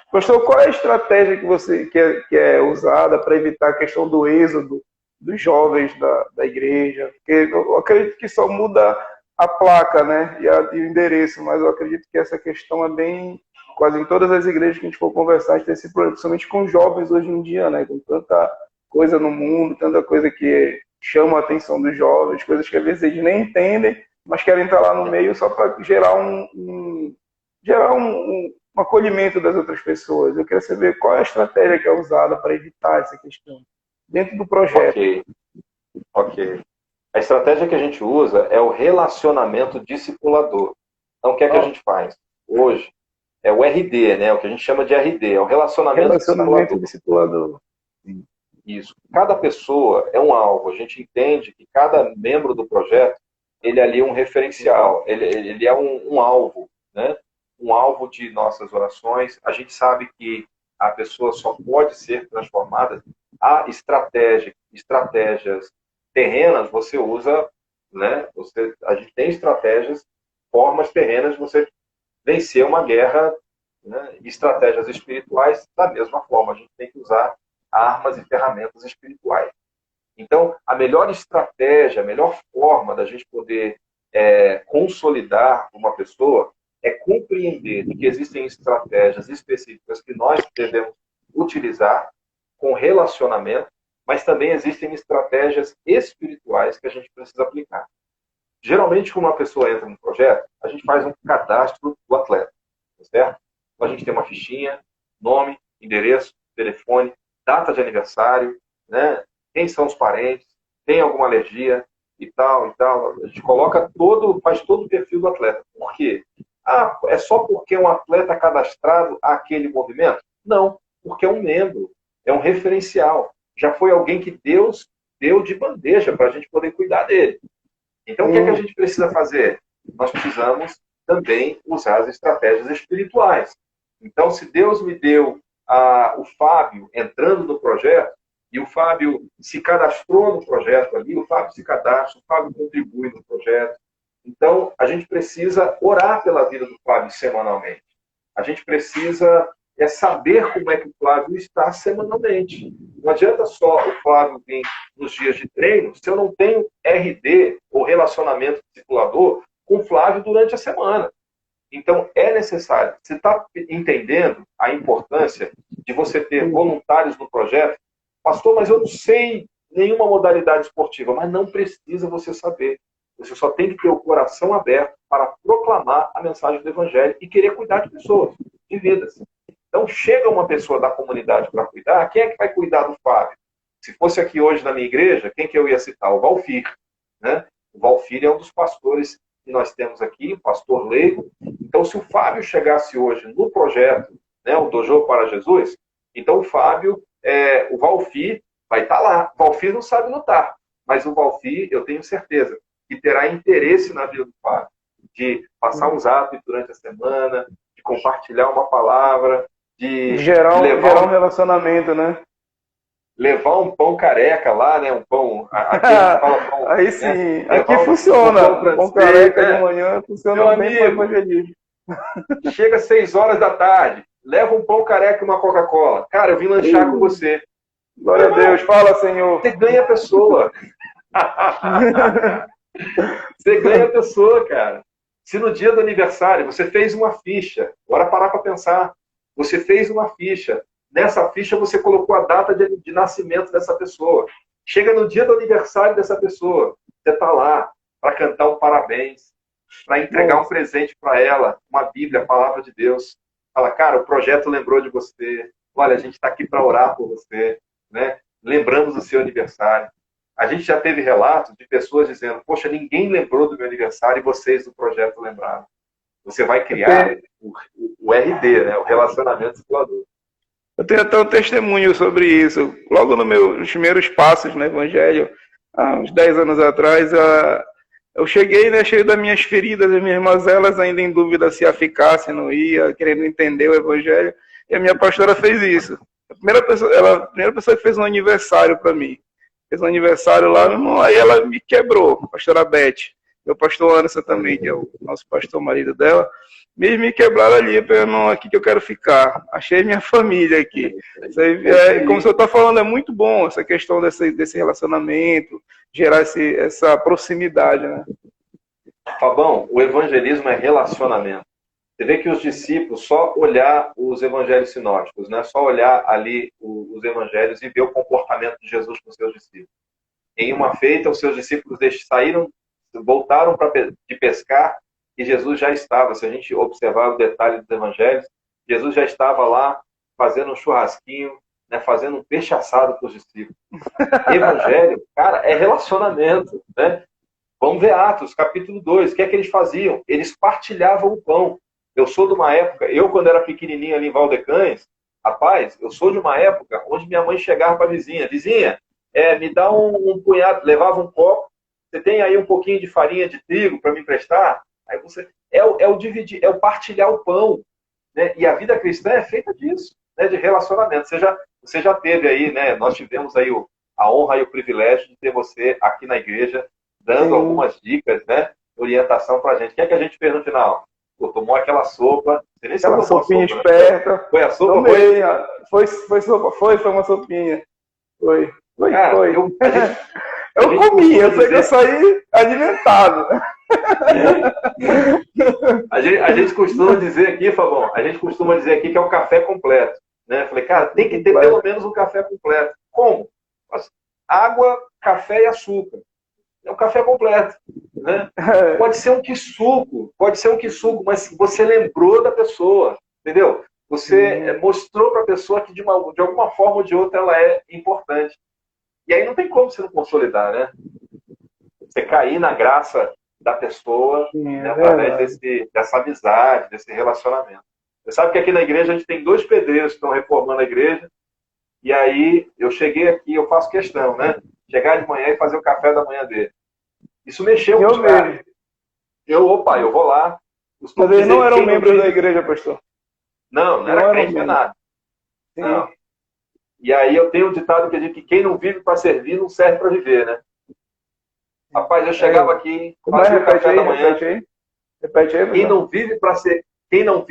Pastor, qual é a estratégia que você que é usada para evitar a questão do êxodo dos jovens da igreja? Porque eu acredito que só muda a placa, né, e o endereço, mas eu acredito que essa questão é bem quase em todas as igrejas que a gente for conversar, a gente tem esse problema, principalmente com jovens hoje em dia, né, com tanta coisa no mundo, tanta coisa que chama a atenção dos jovens, coisas que às vezes eles nem entendem, mas querem estar lá no meio só para gerar um acolhimento das outras pessoas. Eu queria saber qual é a estratégia que é usada para evitar essa questão dentro do projeto. Ok. A estratégia que a gente usa é o relacionamento discipulador. Então, o que é que a gente faz? Hoje, é o RD, né? O que a gente chama de RD, é o relacionamento discipulador. Isso. Cada pessoa é um alvo. A gente entende que cada membro do projeto, ele ali é um referencial, ele é um alvo, né? Um alvo de nossas orações. A gente sabe que a pessoa só pode ser transformada. Há estratégias terrenas, você usa, né? A gente tem estratégias, formas terrenas de você vencer uma guerra, né? Estratégias espirituais, da mesma forma, a gente tem que usar armas e ferramentas espirituais. Então, a melhor estratégia, a melhor forma da gente poder consolidar uma pessoa é compreender que existem estratégias específicas que nós devemos utilizar com relacionamento, mas também existem estratégias espirituais que a gente precisa aplicar. Geralmente, quando uma pessoa entra no projeto, a gente faz um cadastro do atleta, certo? Então, a gente tem uma fichinha, nome, endereço, telefone, data de aniversário, né? Quem são os parentes, tem alguma alergia e tal, e tal. A gente faz todo o perfil do atleta. Por quê? É só porque é um atleta cadastrado àquele movimento? Não, porque é um membro, é um referencial. Já foi alguém que Deus deu de bandeja para a gente poder cuidar dele. Então, o que é que a gente precisa fazer? Nós precisamos também usar as estratégias espirituais. Então, se Deus me deu o Fábio entrando no projeto, e o Fábio se cadastrou no projeto ali, o Fábio se cadastra, o Fábio contribui no projeto. Então, a gente precisa orar pela vida do Flávio semanalmente. A gente precisa saber como é que o Flávio está semanalmente. Não adianta só o Flávio vir nos dias de treino se eu não tenho RD, ou relacionamento discipulador, com o Flávio durante a semana. Então, é necessário. Você está entendendo a importância de você ter voluntários no projeto Pastor, mas eu não sei nenhuma modalidade esportiva. Mas não precisa você saber. Você só tem que ter o coração aberto para proclamar a mensagem do Evangelho e querer cuidar de pessoas, de vidas. Então, chega uma pessoa da comunidade para cuidar, quem é que vai cuidar do Fábio? Se fosse aqui hoje na minha igreja, quem que eu ia citar? O Valfir. Né? O Valfir é um dos pastores que nós temos aqui, pastor leigo. Então, se o Fábio chegasse hoje no projeto, né, o Dojo para Jesus, então o Fábio, o Valfir vai estar lá. O Valfir não sabe lutar, mas o Valfir, eu tenho certeza, que terá interesse na vida do Fábio, de passar um zap durante a semana, de compartilhar uma palavra, de gerar um relacionamento, né? Levar um pão careca lá, né? Um pão. Aqui a gente fala pão. Aí sim, né? Aqui funciona. Pão careca de manhã funciona bem para evangelismo. Chega às 6 horas da tarde, leva um pão careca e uma Coca-Cola. Cara, eu vim lanchar com você. Glória a Deus, fala, Senhor. Você ganha a pessoa. Você ganha a pessoa, cara. Se no dia do aniversário você fez uma ficha, bora parar para pensar. Você fez uma ficha. Nessa ficha você colocou a data de nascimento dessa pessoa. Chega no dia do aniversário dessa pessoa, você está lá para cantar um parabéns, para entregar um presente para ela, uma Bíblia, a palavra de Deus. Fala, cara, o projeto lembrou de você. Olha, a gente está aqui para orar por você, né? Lembramos do seu aniversário. A gente já teve relatos de pessoas dizendo, poxa, ninguém lembrou do meu aniversário e vocês do projeto lembraram. Você vai criar o RD, né? O relacionamento discipulador. Eu tenho até um testemunho sobre isso. Logo nos meus primeiros passos no Evangelho, há uns 10 anos atrás, eu cheguei, né, cheio das minhas feridas, as minhas mazelas, ainda em dúvida se ia ficar, se não ia, querendo entender o Evangelho. E a minha pastora fez isso. A primeira pessoa que fez um aniversário para mim. Fez um aniversário lá, aí ela me quebrou, a pastora Beth. Meu pastor Anderson também, que é o nosso pastor marido dela. Me quebraram ali, não, aqui que eu quero ficar. Achei minha família aqui. Isso aí, como você está falando, é muito bom essa questão desse relacionamento, gerar essa proximidade, né? Fabão, o evangelismo é relacionamento. Você vê que os discípulos, só olhar os evangelhos sinóticos, né? Só olhar ali os evangelhos e ver o comportamento de Jesus com os seus discípulos. Em uma feita, os seus discípulos voltaram de pescar, e Jesus já estava, se a gente observar o detalhe dos evangelhos, Jesus já estava lá fazendo um churrasquinho, né, fazendo um peixe assado para os discípulos. Evangelho, cara, é relacionamento. Né? Vamos ver Atos, capítulo 2. O que é que eles faziam? Eles partilhavam o pão. Eu sou de uma época, quando era pequenininho ali em Valdecães, rapaz, eu sou de uma época onde minha mãe chegava para a vizinha, me dá um punhado, levava um copo, você tem aí um pouquinho de farinha de trigo para me emprestar? Aí você o dividir, é o partilhar o pão, né? E a vida cristã é feita disso, né? De relacionamento. Você já teve aí, né? Nós tivemos aí a honra e o privilégio de ter você aqui na igreja dando algumas dicas, né? Orientação para a gente. O que é que a gente fez no final? Pô, tomou aquela sopa. Aquela sopinha esperta. Né? Foi a sopa? Tomei. Foi uma sopinha. Foi. Cara, foi. Eu comi, eu sei que eu saí alimentado. A gente costuma dizer aqui, Fabão, que é o café completo. Né? Falei, cara, tem que ter pelo menos um café completo. Como? Água, café e açúcar. É um café completo. Né? Pode ser um quissuco, mas você lembrou da pessoa, entendeu? Você mostrou para a pessoa que de alguma forma ou de outra ela é importante. E aí não tem como você não consolidar, né? Você cair na graça da pessoa, né, através dessa amizade, desse relacionamento. Você sabe que aqui na igreja a gente tem 2 pedreiros que estão reformando a igreja. E aí eu cheguei aqui, eu faço questão, né? Chegar de manhã e fazer o café da manhã dele. Isso mexeu com os caras. Eu vou lá. Mas eles não eram membros da igreja, pastor? Não era crente, não é nada. Não. E aí eu tenho um ditado que diz que quem não vive para servir não serve para viver, né? Rapaz, eu chegava aqui, fazia o café da manhã. Repete aí, quem não vive para servir, não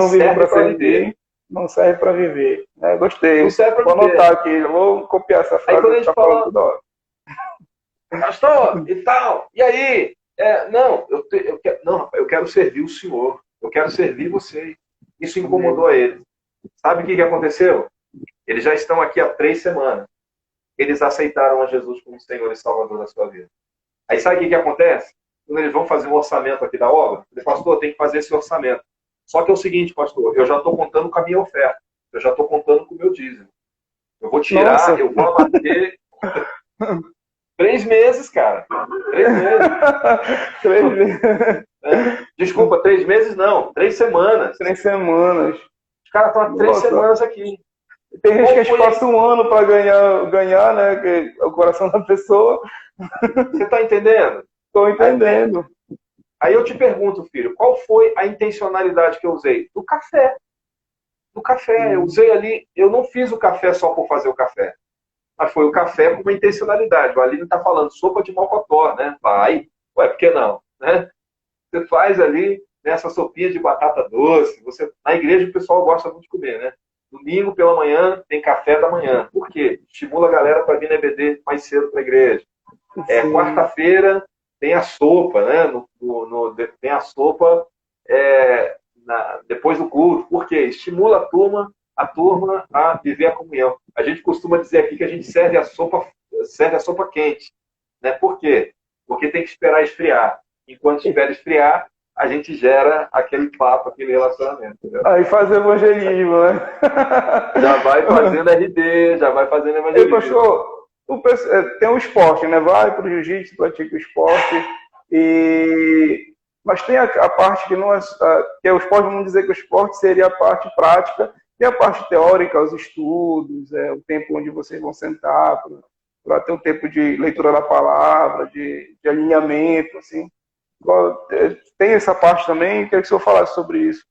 serve para viver. Não serve para viver. Gostei. Não serve para viver. Vou anotar aqui, vou copiar essa frase. Aí quando a gente fala, pastor, e tal, e aí? Eu quero servir o senhor. Eu quero servir você. Isso incomodou ele. Sabe o que aconteceu? Eles já estão aqui há 3 semanas. Eles aceitaram a Jesus como Senhor e Salvador da sua vida. Aí sabe o que acontece? Quando eles vão fazer um orçamento aqui da obra, ele fala, pastor, tem que fazer esse orçamento. Só que é o seguinte, pastor, eu já estou contando com a minha oferta. Eu já estou contando com o meu dízimo. Eu vou tirar, nossa, eu vou abater 3 meses, cara. 3 meses. 3 meses. Desculpa, 3 meses não. 3 semanas. 3 semanas. Os caras estão há 3 semanas aqui. Tem gente que eles passam um ano para ganhar, né? Que é o coração da pessoa. Você está entendendo? Estou entendendo. Aí eu te pergunto, filho, qual foi a intencionalidade que eu usei? Do café. Do café. Eu usei ali, eu não fiz o café só por fazer o café. Mas foi o café com uma intencionalidade. O Aline está falando sopa de mocotó, né? Vai. Ué, por que não? Né? Você faz ali essa sopinha de batata doce. Na igreja o pessoal gosta muito de comer, né? Domingo pela manhã tem café da manhã. Por quê? Estimula a galera para vir na EBD mais cedo para a igreja. Quarta-feira tem a sopa, né? Tem a sopa depois do culto. Por quê? Estimula a turma a viver a comunhão. A gente costuma dizer aqui que a gente serve a sopa quente. Né? Por quê? Porque tem que esperar esfriar. Enquanto espera esfriar, a gente gera aquele papo, aquele relacionamento. Entendeu? Aí faz evangelismo, né? Já vai fazendo RD, já vai fazendo evangelismo. E, pastor, tem o esporte, né? Vai para o jiu-jitsu, pratica o esporte. Mas tem a parte que não é... Que é o esporte, vamos dizer que o esporte seria a parte prática e a parte teórica, os estudos, o tempo onde vocês vão sentar para ter um tempo de leitura da palavra, de alinhamento, assim. Tem essa parte também? Queria que o senhor falasse sobre isso.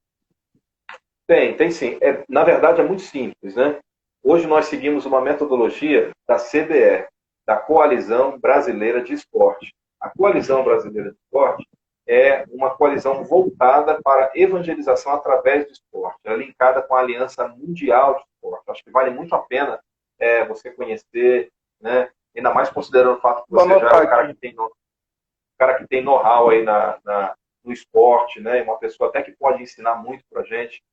Tem sim. Na verdade, é muito simples, né? Hoje nós seguimos uma metodologia da CBE, da Coalizão Brasileira de Esporte. A Coalizão Brasileira de Esporte é uma coalizão voltada para evangelização através do esporte. Ela é linkada com a Aliança Mundial de Esporte. Acho que vale muito a pena você conhecer, né? Ainda mais considerando o fato que você já é o cara que tem know-how aí no esporte, né? Uma pessoa até que pode ensinar muito para a gente.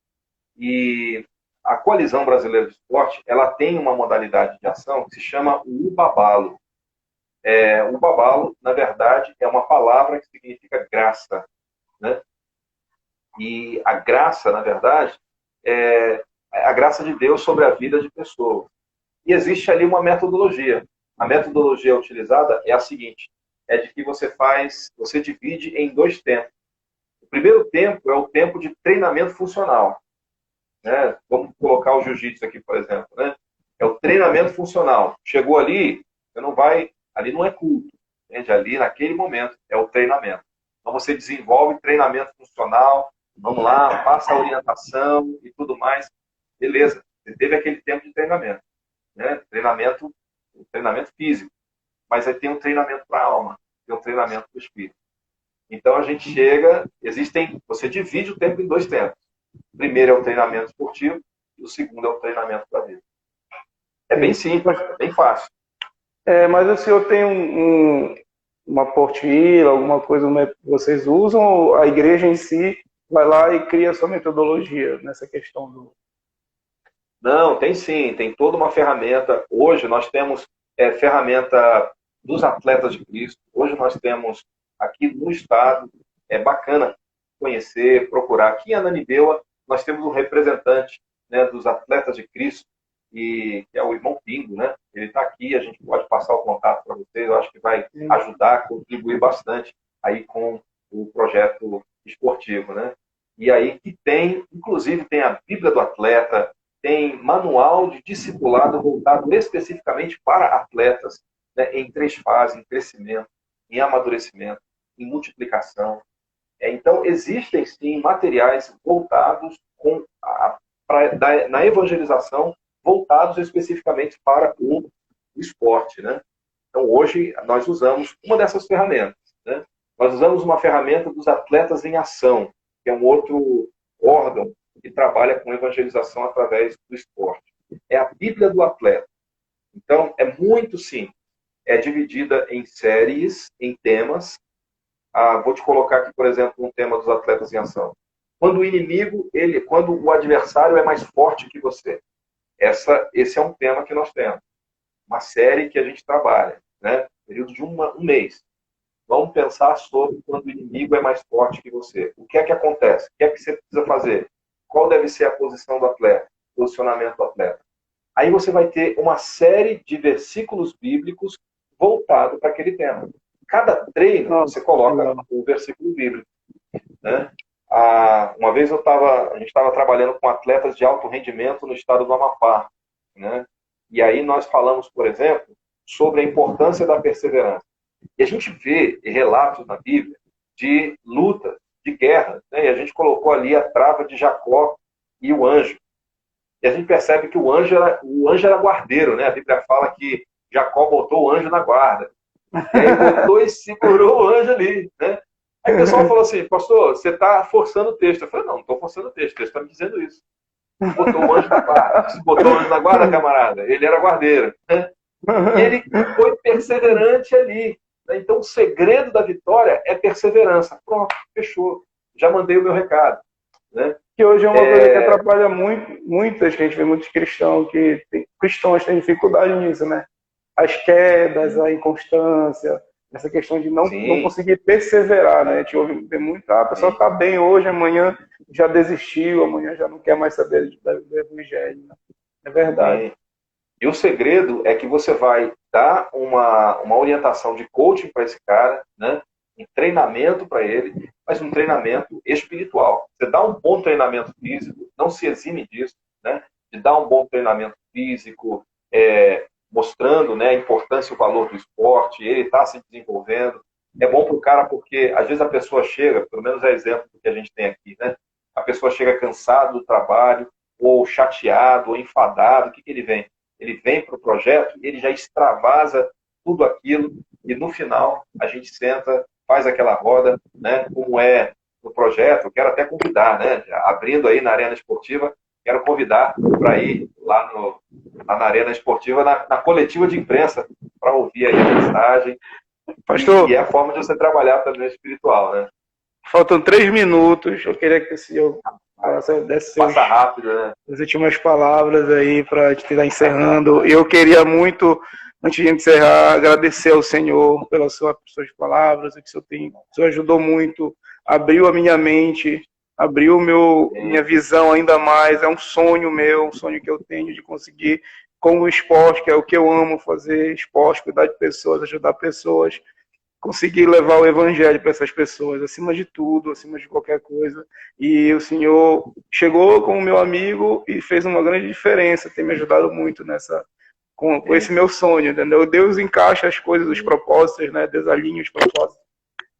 E a Coalizão Brasileira de Esporte, ela tem uma modalidade de ação que se chama o Ubabalo. O Ubabalo, na verdade, é uma palavra que significa graça, né? E a graça, na verdade, é a graça de Deus sobre a vida de pessoas. E existe ali uma metodologia. A metodologia utilizada é a seguinte: é de que você divide em 2 tempos. O primeiro tempo é o tempo de treinamento funcional. Né? Vamos colocar o jiu-jitsu aqui, por exemplo. Né? É o treinamento funcional. Chegou ali, você não vai... Ali não é culto. Entende? Ali, naquele momento, é o treinamento. Então, você desenvolve treinamento funcional, vamos lá, passa a orientação e tudo mais. Beleza, você teve aquele tempo de treinamento. Né? Treinamento físico. Mas aí tem um treinamento para a alma, tem um treinamento para o espírito. Então, a gente chega... Você divide o tempo em 2 tempos. O primeiro é o treinamento esportivo e o segundo é o treinamento para a vida. É bem simples, é bem fácil. Mas o senhor tem uma apostila, alguma coisa que vocês usam, ou a igreja em si vai lá e cria a sua metodologia nessa questão do... Não, tem sim, tem toda uma ferramenta. Hoje nós temos ferramenta dos atletas de Cristo. Hoje nós temos aqui no estado, é bacana conhecer, procurar. Aqui em Ananindeua nós temos um representante, né, dos atletas de Cristo, que é o irmão Pingo, né? Ele está aqui, a gente pode passar o contato para vocês, eu acho que vai ajudar, contribuir bastante aí com o projeto esportivo, né? E aí que tem, inclusive tem a Bíblia do Atleta, tem manual de discipulado voltado especificamente para atletas, né, em 3 fases, em crescimento, em amadurecimento, em multiplicação. Então, existem sim materiais voltados na evangelização, voltados especificamente para o esporte, né? Então, hoje, nós usamos uma dessas ferramentas, né? Nós usamos uma ferramenta dos Atletas em Ação, que é um outro órgão que trabalha com evangelização através do esporte. É a Bíblia do Atleta. Então, é muito simples. É dividida em séries, em temas. Vou te colocar aqui, por exemplo, um tema dos Atletas em Ação. Quando o adversário é mais forte que você. esse é um tema que nós temos. Uma série que a gente trabalha, né? Período de um mês. Vamos pensar sobre quando o inimigo é mais forte que você. O que é que acontece? O que é que você precisa fazer? Qual deve ser a posição do atleta? O posicionamento do atleta? Aí você vai ter uma série de versículos bíblicos voltado para aquele tema. Cada treino você coloca o versículo bíblico, né? Uma vez a gente estava trabalhando com atletas de alto rendimento no estado do Amapá, né? E aí nós falamos, por exemplo, sobre a importância da perseverança. E a gente vê relatos na Bíblia de lutas, de guerras, né? E a gente colocou ali a trava de Jacó e o anjo. E a gente percebe que o anjo era guardeiro, né? A Bíblia fala que Jacó botou o anjo na guarda. E aí botou e segurou o anjo ali, né? Aí o pessoal falou assim, pastor, você está forçando o texto. Eu falei, não estou forçando o texto está me dizendo isso. Botou o anjo na guarda. Se botou o anjo na guarda, camarada, ele era guardeiro, né? E ele foi perseverante ali. Então, o segredo da vitória é perseverança. Pronto, fechou. Já mandei o meu recado, né? Que hoje é uma coisa que atrapalha muitas, que a gente vê muitos cristãos têm dificuldade nisso, né? As quedas, a inconstância, essa questão de não conseguir perseverar, né? A gente ouve muito, a pessoa está bem hoje, amanhã já desistiu, amanhã já não quer mais saber do evangelho. Né? É verdade. Sim. E o segredo é que você vai dar uma orientação de coaching para esse cara, né? Um treinamento para ele, mas um treinamento espiritual. Você dá um bom treinamento físico, não se exime disso, né? De dar um bom treinamento físico, mostrando, né, a importância e o valor do esporte, ele está se desenvolvendo. É bom para o cara porque, às vezes, a pessoa chega, pelo menos é exemplo do que a gente tem aqui, né? A pessoa chega cansado do trabalho, ou chateado, ou enfadado. O que ele vem? Ele vem para o projeto, ele já extravasa tudo aquilo, e no final a gente senta, faz aquela roda, né, como é no projeto. Eu quero até convidar, né, abrindo aí na Arena Esportiva, quero convidar para ir lá na Arena Esportiva, na coletiva de imprensa, para ouvir aí a mensagem. Pastor, e é a forma de você trabalhar também espiritual, né? Faltam 3 minutos, eu queria que o senhor desse Passa rápido, né? as últimas palavras aí para a gente estar encerrando. Eu queria muito, antes de encerrar, agradecer ao Senhor pelas suas palavras, o que o senhor ajudou muito, abriu a minha mente, abriu minha visão ainda mais. É um sonho meu, um sonho que eu tenho de conseguir, com o esporte, que é o que eu amo fazer, esporte, cuidar de pessoas, ajudar pessoas, conseguir levar o evangelho para essas pessoas, acima de tudo, acima de qualquer coisa. E o Senhor chegou como meu amigo e fez uma grande diferença, tem me ajudado muito com esse meu sonho, entendeu? Deus encaixa as coisas, os propósitos, né? Deus alinha os propósitos.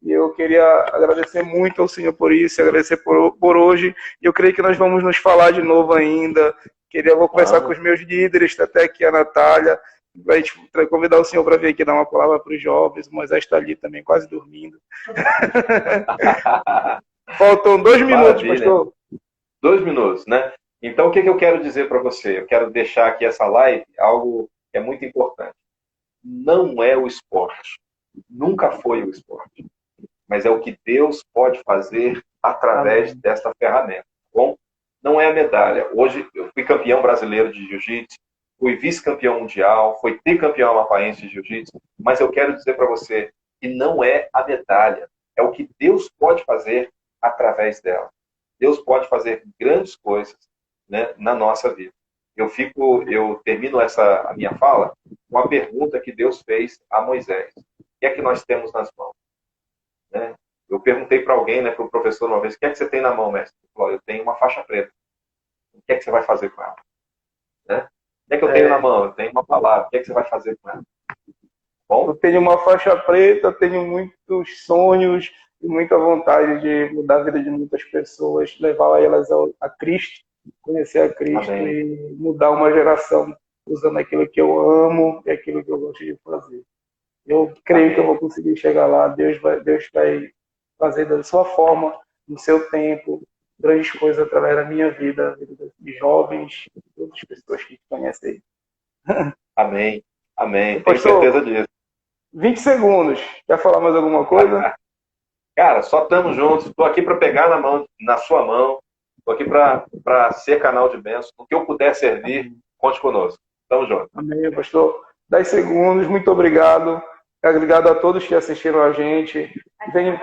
E eu queria agradecer muito ao Senhor por isso, agradecer por hoje. E eu creio que nós vamos nos falar de novo ainda. Vou conversar com os meus líderes, até aqui a Natália, a gente convidar o senhor para vir aqui dar uma palavra para os jovens. O Moisés está ali também, quase dormindo. Faltam 2 minutos, pastor. 2 minutos, né? Então, o que eu quero dizer para você? Eu quero deixar aqui essa live algo que é muito importante. Não é o esporte. Nunca foi o esporte. Mas é o que Deus pode fazer através dessa ferramenta. Tá bom? Não é a medalha. Hoje, eu fui campeão brasileiro de jiu-jitsu, fui vice-campeão mundial, fui tricampeão amapaense de jiu-jitsu, mas eu quero dizer para você que não é a medalha, é o que Deus pode fazer através dela. Deus pode fazer grandes coisas, né, na nossa vida. Eu termino a minha fala com a pergunta que Deus fez a Moisés. O que é que nós temos nas mãos? Né? Eu perguntei para alguém, né, para o professor uma vez, o que é que você tem na mão, mestre? Ele falou, eu tenho uma faixa preta. O que é que você vai fazer com ela? Né? O que é que eu tenho na mão? Eu tenho uma palavra. O que é que você vai fazer com ela? Bom? Eu tenho uma faixa preta, tenho muitos sonhos e muita vontade de mudar a vida de muitas pessoas, levar elas a Cristo, conhecer a Cristo. Amém. E mudar uma geração usando aquilo que eu amo e aquilo que eu gosto de fazer. Eu creio Amém. Que eu vou conseguir chegar lá. Deus vai fazer da sua forma, no seu tempo, grandes coisas através da minha vida, a vida de jovens, de todas as pessoas que conhecem aí. Amém. Amém. Tenho certeza disso. 20 segundos. Quer falar mais alguma coisa? Cara, só estamos juntos. Estou aqui para pegar na sua mão. Estou aqui para ser canal de bênção. O que eu puder servir, conte conosco. Tamo junto. Amém, pastor. 10 segundos, muito obrigado. Obrigado a todos que assistiram a gente. Venham